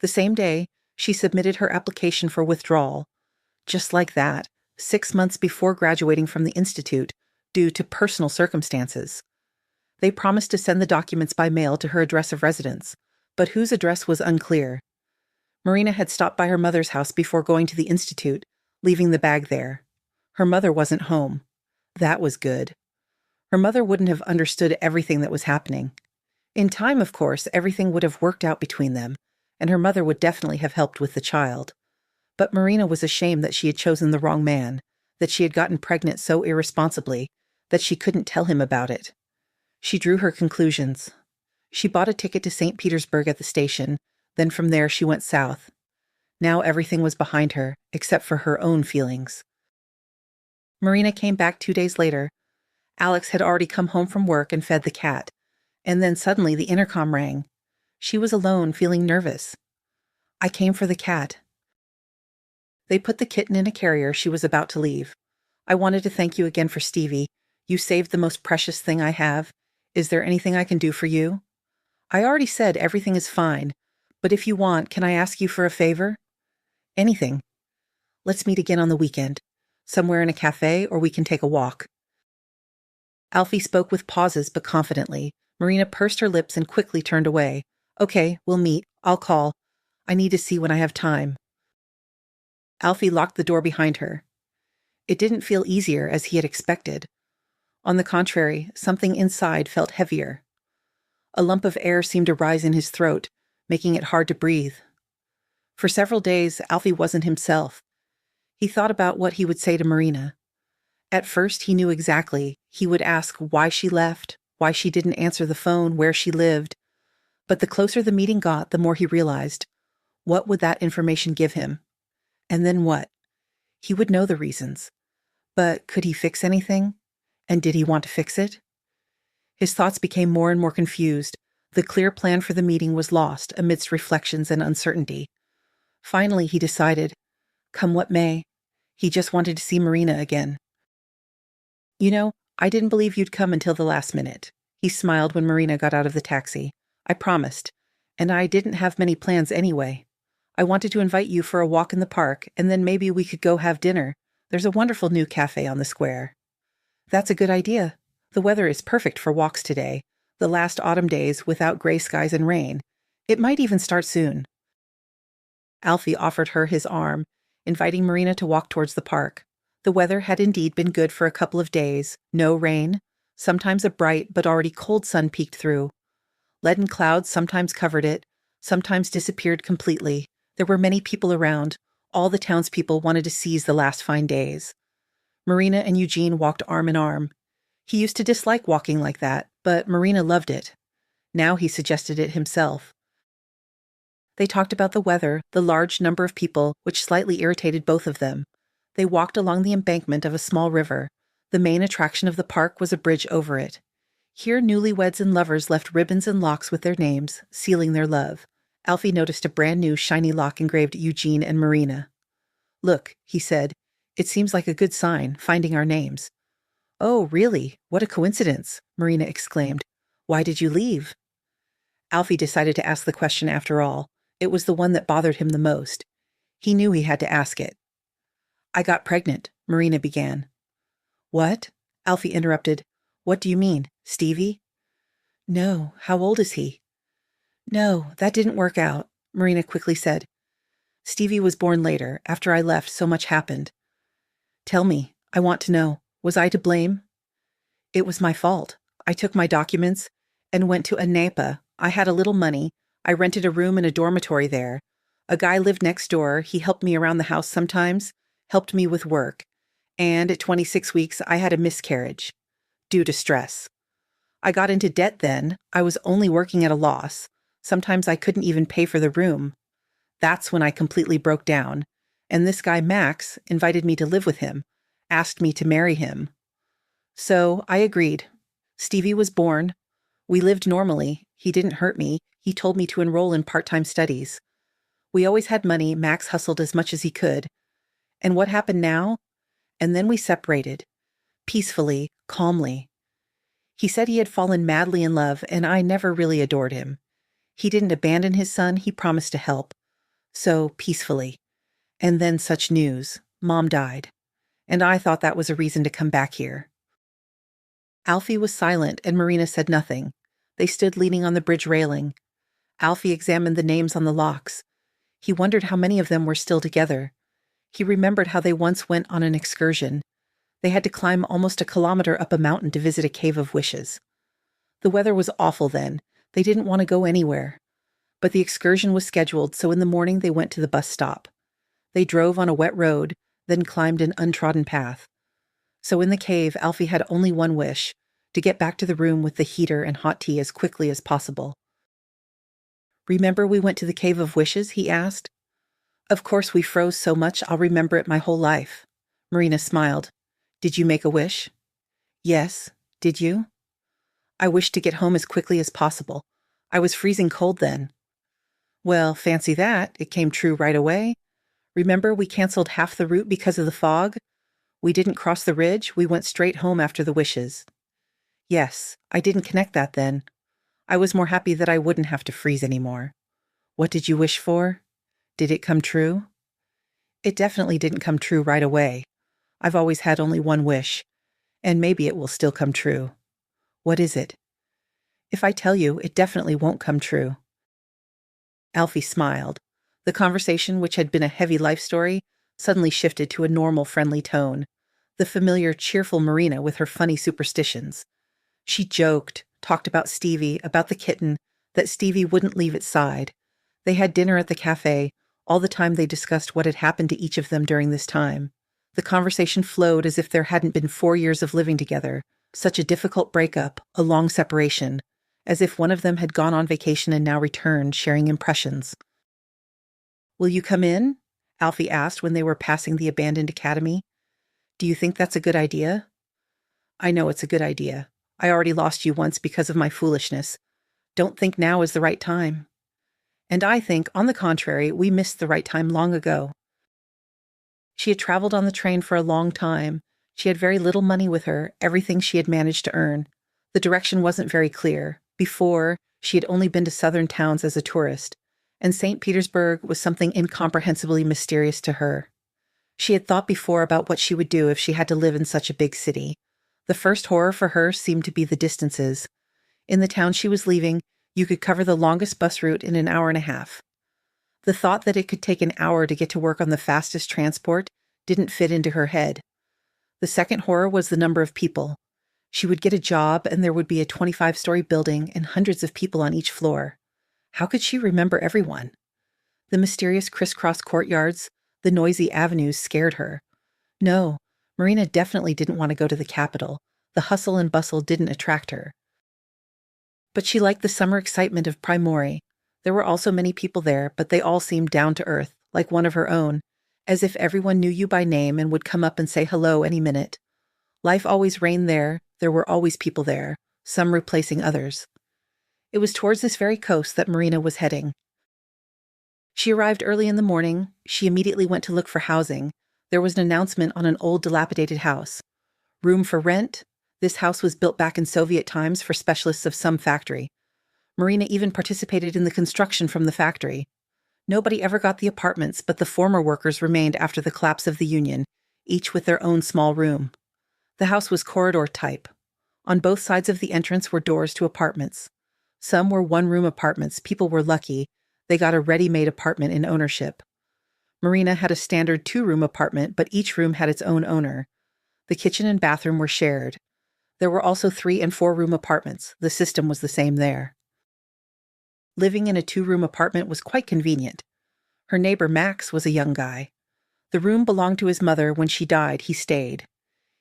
The same day, she submitted her application for withdrawal. Just like that, 6 months before graduating from the institute, due to personal circumstances. They promised to send the documents by mail to her address of residence, but whose address was unclear. Marina had stopped by her mother's house before going to the institute, leaving the bag there. Her mother wasn't home. That was good. Her mother wouldn't have understood everything that was happening. In time, of course, everything would have worked out between them, and her mother would definitely have helped with the child. But Marina was ashamed that she had chosen the wrong man, that she had gotten pregnant so irresponsibly, that she couldn't tell him about it. She drew her conclusions. She bought a ticket to St. Petersburg at the station, then from there she went south. Now everything was behind her, except for her own feelings. Marina came back 2 days later. Alex had already come home from work and fed the cat, and then suddenly the intercom rang. She was alone, feeling nervous. "I came for the cat." They put the kitten in a carrier. She was about to leave. "I wanted to thank you again for Stevie. You saved the most precious thing I have. Is there anything I can do for you?" "I already said everything is fine, but if you want, can I ask you for a favor?" "Anything." "Let's meet again on the weekend. Somewhere in a cafe, or we can take a walk." Alfie spoke with pauses but confidently. Marina pursed her lips and quickly turned away. "Okay, we'll meet. I'll call. I need to see when I have time." Alfie locked the door behind her. It didn't feel easier as he had expected. On the contrary, something inside felt heavier. A lump of air seemed to rise in his throat, making it hard to breathe. For several days, Alfie wasn't himself. He thought about what he would say to Marina. At first, he knew exactly. He would ask why she left, why she didn't answer the phone, where she lived. But the closer the meeting got, the more he realized. What would that information give him? And then what? He would know the reasons. But could he fix anything? And did he want to fix it? His thoughts became more and more confused. The clear plan for the meeting was lost amidst reflections and uncertainty. Finally, he decided, come what may, he just wanted to see Marina again. "You know, I didn't believe you'd come until the last minute." He smiled when Marina got out of the taxi. "I promised. And I didn't have many plans anyway. I wanted to invite you for a walk in the park, and then maybe we could go have dinner. There's a wonderful new cafe on the square." "That's a good idea. The weather is perfect for walks today. The last autumn days without gray skies and rain. It might even start soon." Alfie offered her his arm, inviting Marina to walk towards the park. The weather had indeed been good for a couple of days. No rain. Sometimes a bright but already cold sun peeked through. Leaden clouds sometimes covered it, sometimes disappeared completely. There were many people around. All the townspeople wanted to seize the last fine days. Marina and Eugene walked arm in arm. He used to dislike walking like that, but Marina loved it. Now he suggested it himself. They talked about the weather, the large number of people, which slightly irritated both of them. They walked along the embankment of a small river. The main attraction of the park was a bridge over it. Here newlyweds and lovers left ribbons and locks with their names, sealing their love. Alfie noticed a brand new shiny lock engraved Eugene and Marina. "Look," he said, "it seems like a good sign, finding our names." "Oh, really? What a coincidence," Marina exclaimed. "Why did you leave?" Alfie decided to ask the question after all. It was the one that bothered him the most. He knew he had to ask it. "I got pregnant," Marina began. "What?" Alfie interrupted. "What do you mean? Stevie?" "No. How old is he?" "No, that didn't work out," Marina quickly said. "Stevie was born later. After I left, so much happened." "Tell me. I want to know. Was I to blame?" "It was my fault. I took my documents and went to Anapa. I had a little money. I rented a room in a dormitory there. A guy lived next door. He helped me around the house sometimes, helped me with work. And at 26 weeks, I had a miscarriage due to stress. I got into debt then. I was only working at a loss. Sometimes I couldn't even pay for the room. That's when I completely broke down. And this guy, Max, invited me to live with him, asked me to marry him. So I agreed. Stevie was born. We lived normally. He didn't hurt me. He told me to enroll in part-time studies. We always had money. Max hustled as much as he could. And what happened now? And then we separated. Peacefully, calmly. He said he had fallen madly in love, and I never really adored him. He didn't abandon his son. He promised to help. So, peacefully. And then such news. Mom died. And I thought that was a reason to come back here. Alfie was silent, and Marina said nothing. They stood leaning on the bridge railing. Alfie examined the names on the locks. He wondered how many of them were still together. He remembered how they once went on an excursion. They had to climb almost a kilometer up a mountain to visit a cave of wishes. The weather was awful then. They didn't want to go anywhere. But the excursion was scheduled, so in the morning they went to the bus stop. They drove on a wet road, then climbed an untrodden path. So in the cave, Alfie had only one wish, to get back to the room with the heater and hot tea as quickly as possible. "Remember we went to the Cave of Wishes?" he asked. "Of course we froze so much I'll remember it my whole life." Marina smiled. "Did you make a wish?" "Yes. Did you?" "I wished to get home as quickly as possible. I was freezing cold then." "Well, fancy that. It came true right away. Remember we canceled half the route because of the fog? We didn't cross the ridge. We went straight home after the wishes." "Yes, I didn't connect that then. I was more happy that I wouldn't have to freeze anymore." "What did you wish for? Did it come true?" "It definitely didn't come true right away. I've always had only one wish, and maybe it will still come true." "What is it?" "If I tell you, it definitely won't come true." Alfie smiled. The conversation, which had been a heavy life story, suddenly shifted to a normal, friendly tone. The familiar, cheerful Marina with her funny superstitions. She joked, talked about Stevie, about the kitten, that Stevie wouldn't leave its side. They had dinner at the cafe. All the time they discussed what had happened to each of them during this time. The conversation flowed as if there hadn't been 4 years of living together, such a difficult breakup, a long separation, as if one of them had gone on vacation and now returned, sharing impressions. "Will you come in?" Alfie asked when they were passing the abandoned academy. "Do you think that's a good idea?" "I know it's a good idea. I already lost you once because of my foolishness. Don't think now is the right time." "And I think, on the contrary, we missed the right time long ago." She had traveled on the train for a long time. She had very little money with her, everything she had managed to earn. The direction wasn't very clear. Before, she had only been to southern towns as a tourist, and St. Petersburg was something incomprehensibly mysterious to her. She had thought before about what she would do if she had to live in such a big city. The first horror for her seemed to be the distances. In the town she was leaving, you could cover the longest bus route in an hour and a half. The thought that it could take an hour to get to work on the fastest transport didn't fit into her head. The second horror was the number of people. She would get a job and there would be a 25-story building and hundreds of people on each floor. How could she remember everyone? The mysterious crisscross courtyards, the noisy avenues scared her. No, Marina definitely didn't want to go to the capital. The hustle and bustle didn't attract her. But she liked the summer excitement of Primori. There were also many people there, but they all seemed down to earth, like one of her own, as if everyone knew you by name and would come up and say hello any minute. Life always reigned there. There were always people there, some replacing others. It was towards this very coast that Marina was heading. She arrived early in the morning. She immediately went to look for housing. There was an announcement on an old dilapidated house. Room for rent. This house was built back in Soviet times for specialists of some factory. Marina even participated in the construction from the factory. Nobody ever got the apartments, but the former workers remained after the collapse of the Union, each with their own small room. The house was corridor type. On both sides of the entrance were doors to apartments. Some were one-room apartments. People were lucky. They got a ready-made apartment in ownership. Marina had a standard 2-room apartment, but each room had its own owner. The kitchen and bathroom were shared. There were also 3- and 4-room apartments. The system was the same there. Living in a two-room apartment was quite convenient. Her neighbor Max was a young guy. The room belonged to his mother. When she died, he stayed.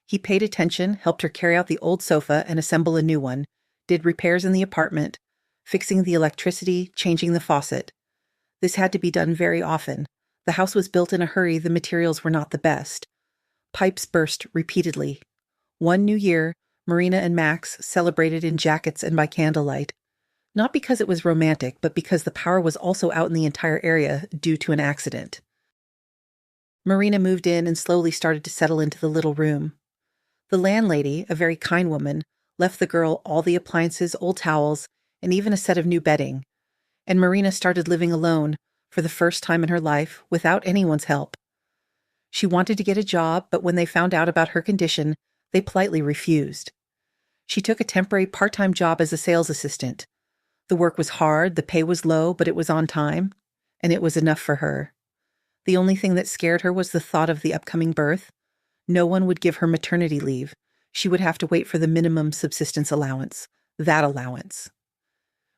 He paid attention, helped her carry out the old sofa and assemble a new one, did repairs in the apartment, fixing the electricity, changing the faucet. This had to be done very often. The house was built in a hurry, the materials were not the best. Pipes burst repeatedly. One New Year, Marina and Max celebrated in jackets and by candlelight. Not because it was romantic, but because the power was also out in the entire area due to an accident. Marina moved in and slowly started to settle into the little room. The landlady, a very kind woman, left the girl all the appliances, old towels, and even a set of new bedding. And Marina started living alone, for the first time in her life, without anyone's help. She wanted to get a job, but when they found out about her condition, they politely refused. She took a temporary part-time job as a sales assistant. The work was hard, the pay was low, but it was on time, and it was enough for her. The only thing that scared her was the thought of the upcoming birth. No one would give her maternity leave. She would have to wait for the minimum subsistence allowance, that allowance.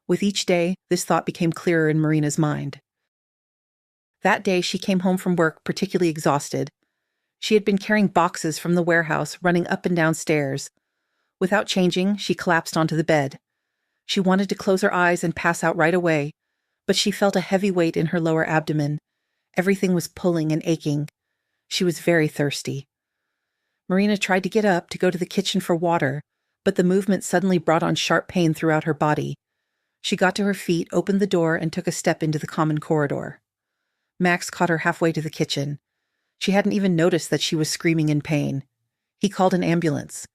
With each day, this thought became clearer in Marina's mind. That day, she came home from work particularly exhausted. She had been carrying boxes from the warehouse, running up and down stairs. Without changing, she collapsed onto the bed. She wanted to close her eyes and pass out right away, but she felt a heavy weight in her lower abdomen. Everything was pulling and aching. She was very thirsty. Marina tried to get up to go to the kitchen for water, but the movement suddenly brought on sharp pain throughout her body. She got to her feet, opened the door, and took a step into the common corridor. Max caught her halfway to the kitchen. She hadn't even noticed that she was screaming in pain. He called an ambulance.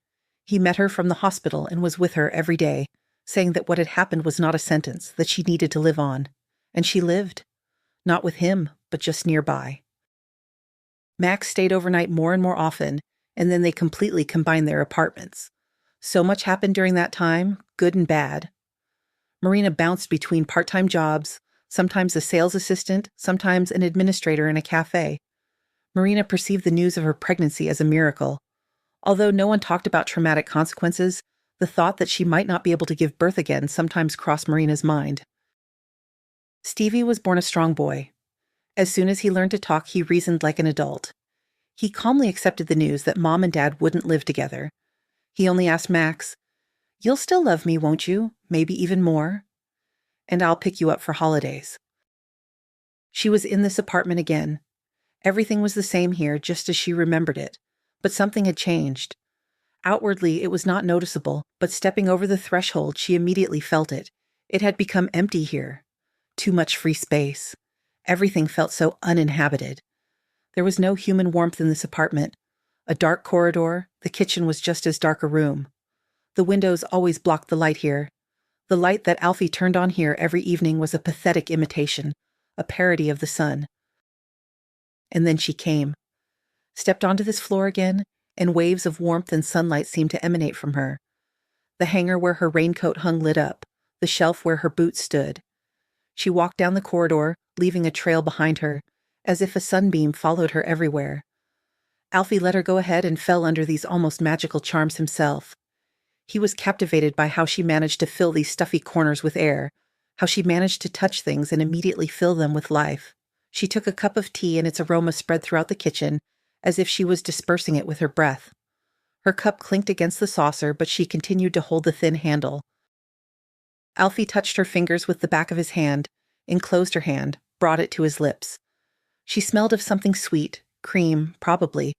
He met her from the hospital and was with her every day, saying that what had happened was not a sentence, that she needed to live on. And she lived. Not with him, but just nearby. Max stayed overnight more and more often, and then they completely combined their apartments. So much happened during that time, good and bad. Marina bounced between part-time jobs, sometimes a sales assistant, sometimes an administrator in a cafe. Marina perceived the news of her pregnancy as a miracle. Although no one talked about traumatic consequences, the thought that she might not be able to give birth again sometimes crossed Marina's mind. Stevie was born a strong boy. As soon as he learned to talk, he reasoned like an adult. He calmly accepted the news that Mom and Dad wouldn't live together. He only asked Max, "You'll still love me, won't you? Maybe even more? And I'll pick you up for holidays." She was in this apartment again. Everything was the same here, just as she remembered it. But something had changed. Outwardly, it was not noticeable, but stepping over the threshold, she immediately felt it. It had become empty here. Too much free space. Everything felt so uninhabited. There was no human warmth in this apartment. A dark corridor, the kitchen was just as dark a room. The windows always blocked the light here. The light that Alfie turned on here every evening was a pathetic imitation, a parody of the sun. And then she came. Stepped onto this floor again, and waves of warmth and sunlight seemed to emanate from her. The hanger where her raincoat hung lit up, the shelf where her boots stood. She walked down the corridor, leaving a trail behind her, as if a sunbeam followed her everywhere. Alfie let her go ahead and fell under these almost magical charms himself. He was captivated by how she managed to fill these stuffy corners with air, how she managed to touch things and immediately fill them with life. She took a cup of tea and its aroma spread throughout the kitchen, as if she was dispersing it with her breath. Her cup clinked against the saucer, but she continued to hold the thin handle. Alfie touched her fingers with the back of his hand, enclosed her hand, brought it to his lips. She smelled of something sweet, cream, probably,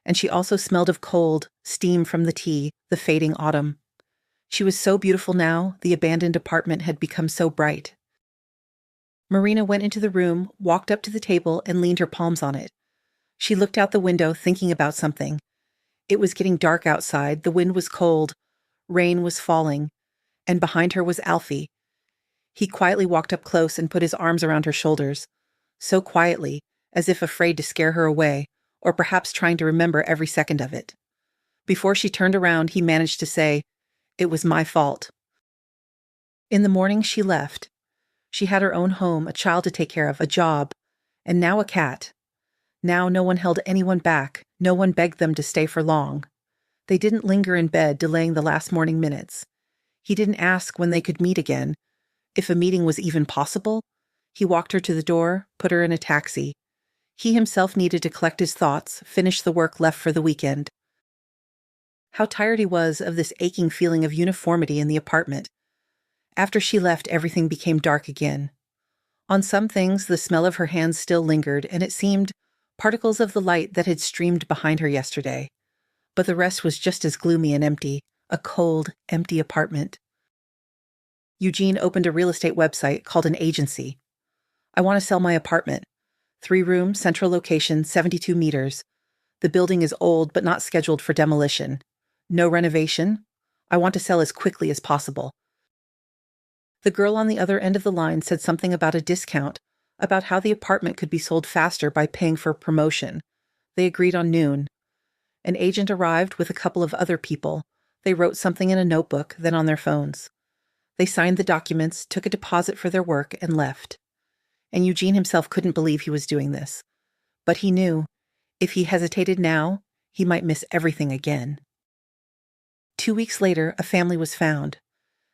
and she also smelled of cold, steam from the tea, the fading autumn. She was so beautiful now, the abandoned apartment had become so bright. Marina went into the room, walked up to the table, and leaned her palms on it. She looked out the window, thinking about something. It was getting dark outside, the wind was cold, rain was falling, and behind her was Alfie. He quietly walked up close and put his arms around her shoulders, so quietly, as if afraid to scare her away, or perhaps trying to remember every second of it. Before she turned around, he managed to say, "It was my fault." In the morning, she left. She had her own home, a child to take care of, a job, and now a cat. Now no one held anyone back, no one begged them to stay for long. They didn't linger in bed, delaying the last morning minutes. He didn't ask when they could meet again. if a meeting was even possible. He walked her to the door, put her in a taxi. He himself needed to collect his thoughts, finish the work left for the weekend. How tired he was of this aching feeling of uniformity in the apartment. After she left, everything became dark again. On some things, the smell of her hands still lingered, and it seemed particles of the light that had streamed behind her yesterday. But the rest was just as gloomy and empty, a cold, empty apartment. Eugene opened a real estate website called an agency. I want to sell my apartment. 3-room, central location, 72 meters. The building is old but not scheduled for demolition. No renovation. I want to sell as quickly as possible. The girl on the other end of the line said something about a discount, about how the apartment could be sold faster by paying for promotion. They agreed on noon. An agent arrived with a couple of other people. They wrote something in a notebook, then on their phones. They signed the documents, took a deposit for their work, and left. And Eugene himself couldn't believe he was doing this. But he knew, if he hesitated now, he might miss everything again. 2 weeks later, a family was found.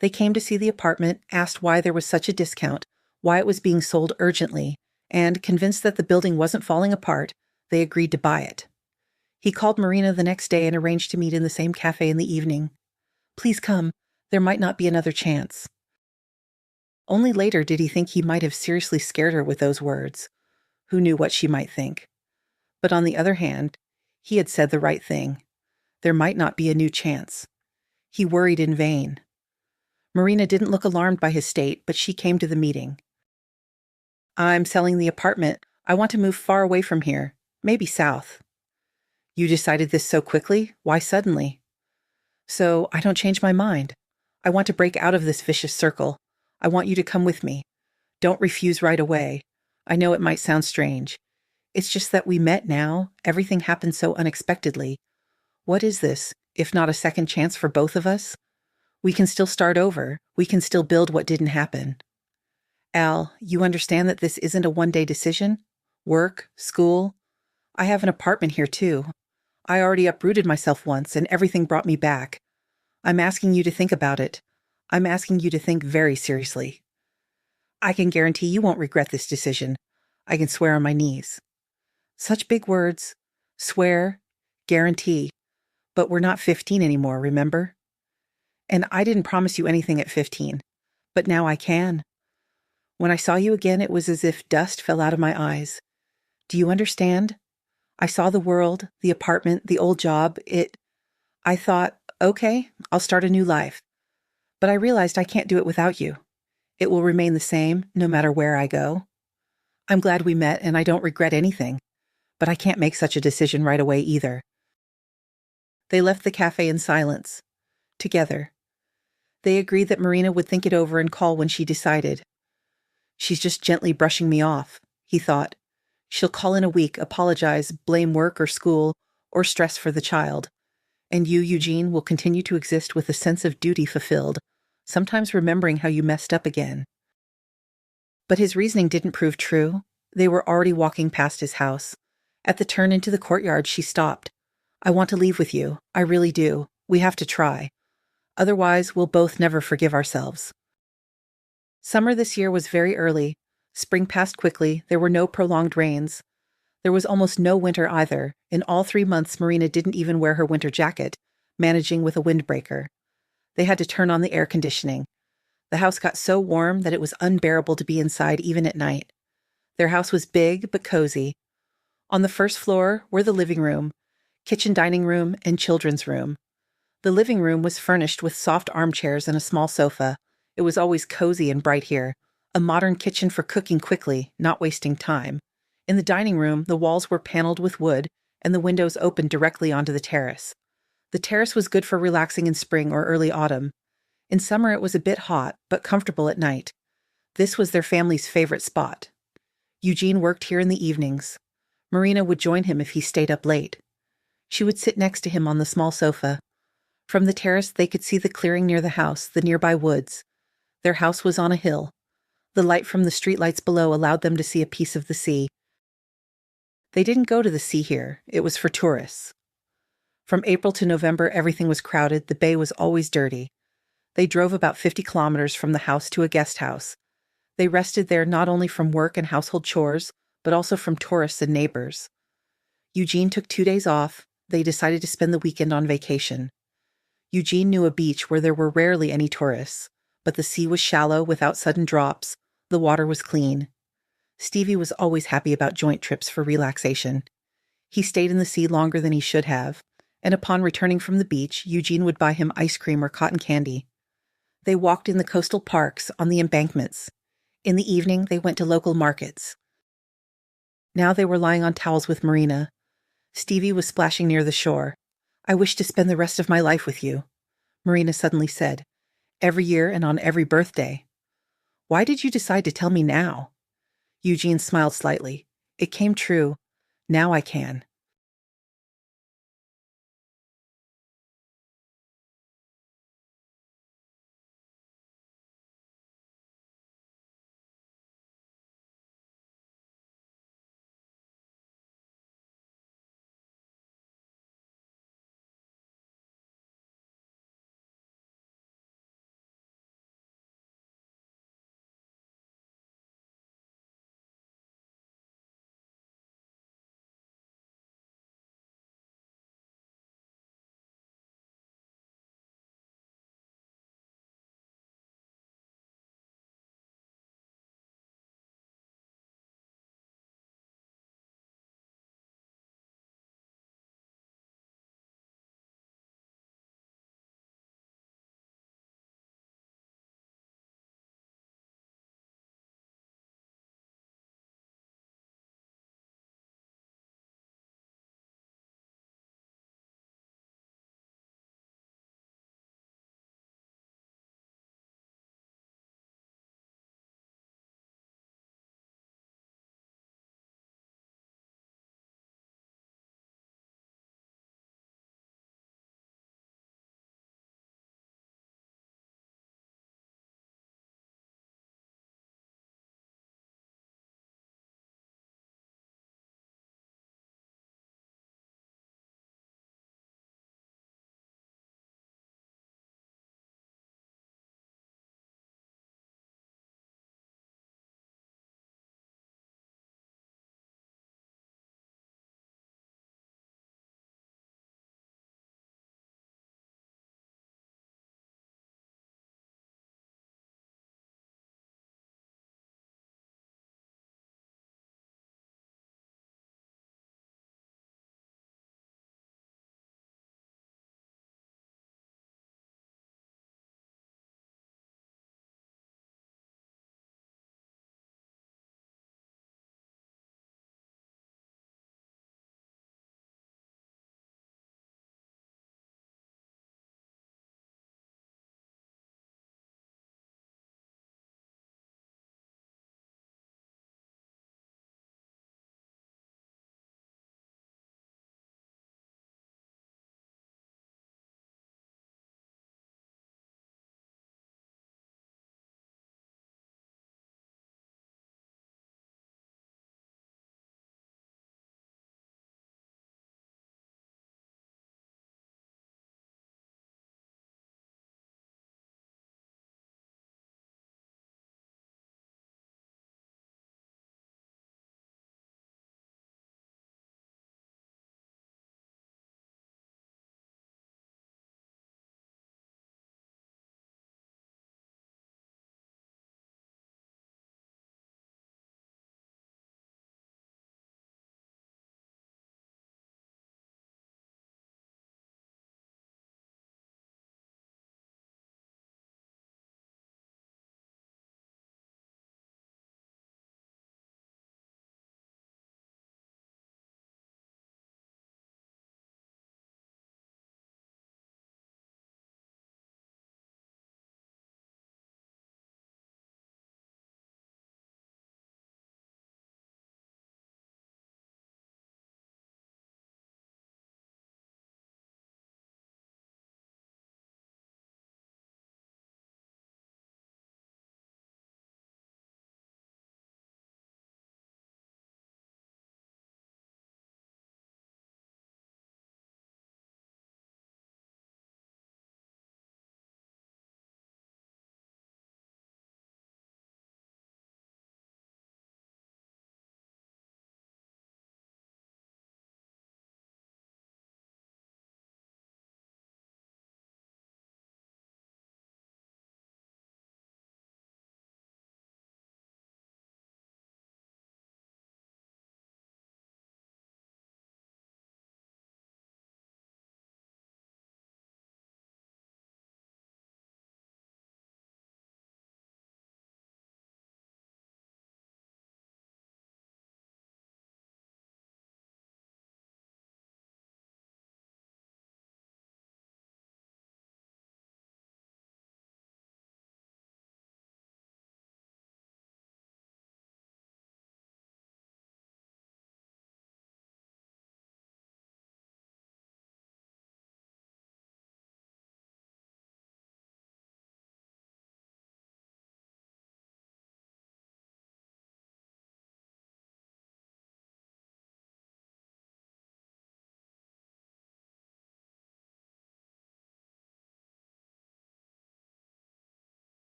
They came to see the apartment, asked why there was such a discount, why it was being sold urgently, and, convinced that the building wasn't falling apart, they agreed to buy it. He called Marina the next day and arranged to meet in the same cafe in the evening. Please come, there might not be another chance. Only later did he think he might have seriously scared her with those words. Who knew what she might think? But on the other hand, he had said the right thing. There might not be a new chance. He worried in vain. Marina didn't look alarmed by his state, but she came to the meeting. I'm selling the apartment. I want to move far away from here, maybe south. You decided this so quickly? Why suddenly? So I don't change my mind. I want to break out of this vicious circle. I want you to come with me. Don't refuse right away. I know it might sound strange. It's just that we met now. Everything happened so unexpectedly. What is this, if not a second chance for both of us? We can still start over. We can still build what didn't happen. Al, you understand that this isn't a one-day decision? Work, school. I have an apartment here too. I already uprooted myself once and everything brought me back. I'm asking you to think about it. I'm asking you to think very seriously. I can guarantee you won't regret this decision. I can swear on my knees. Such big words. Swear, guarantee. But we're not 15 anymore, remember? And I didn't promise you anything at 15. But now I can. When I saw you again, it was as if dust fell out of my eyes. Do you understand? I saw the world, the apartment, the old job. I thought, okay, I'll start a new life. But I realized I can't do it without you. It will remain the same, no matter where I go. I'm glad we met, and I don't regret anything. But I can't make such a decision right away either. They left the cafe in silence. Together. They agreed that Marina would think it over and call when she decided. She's just gently brushing me off, he thought. She'll call in a week, apologize, blame work or school, or stress for the child. And you, Eugene, will continue to exist with a sense of duty fulfilled, sometimes remembering how you messed up again. But his reasoning didn't prove true. They were already walking past his house. At the turn into the courtyard, she stopped. I want to leave with you. I really do. We have to try. Otherwise, we'll both never forgive ourselves. Summer this year was very early. Spring passed quickly. There were no prolonged rains. There was almost no winter either. In all 3 months, Marina didn't even wear her winter jacket, managing with a windbreaker. They had to turn on the air conditioning. The house got so warm that it was unbearable to be inside even at night. Their house was big but cozy. On the first floor were the living room, kitchen dining room, and children's room. The living room was furnished with soft armchairs and a small sofa. It was always cozy and bright here. A modern kitchen for cooking quickly, not wasting time. In the dining room, the walls were paneled with wood, and the windows opened directly onto the terrace. The terrace was good for relaxing in spring or early autumn. In summer it was a bit hot, but comfortable at night. This was their family's favorite spot. Eugene worked here in the evenings. Marina would join him if he stayed up late. She would sit next to him on the small sofa. From the terrace they could see the clearing near the house, the nearby woods. Their house was on a hill. The light from the streetlights below allowed them to see a piece of the sea. They didn't go to the sea here. It was for tourists. From April to November, everything was crowded. The bay was always dirty. They drove about 50 kilometers from the house to a guest house. They rested there not only from work and household chores, but also from tourists and neighbors. Eugene took 2 days off. They decided to spend the weekend on vacation. Eugene knew a beach where there were rarely any tourists, but the sea was shallow without sudden drops. The water was clean. Stevie was always happy about joint trips for relaxation. He stayed in the sea longer than he should have, and upon returning from the beach, Eugene would buy him ice cream or cotton candy. They walked in the coastal parks, on the embankments. In the evening, they went to local markets. Now they were lying on towels with Marina. Stevie was splashing near the shore. "I wish to spend the rest of my life with you," Marina suddenly said. "Every year and on every birthday." "Why did you decide to tell me now?" Eugene smiled slightly. "It came true. Now I can."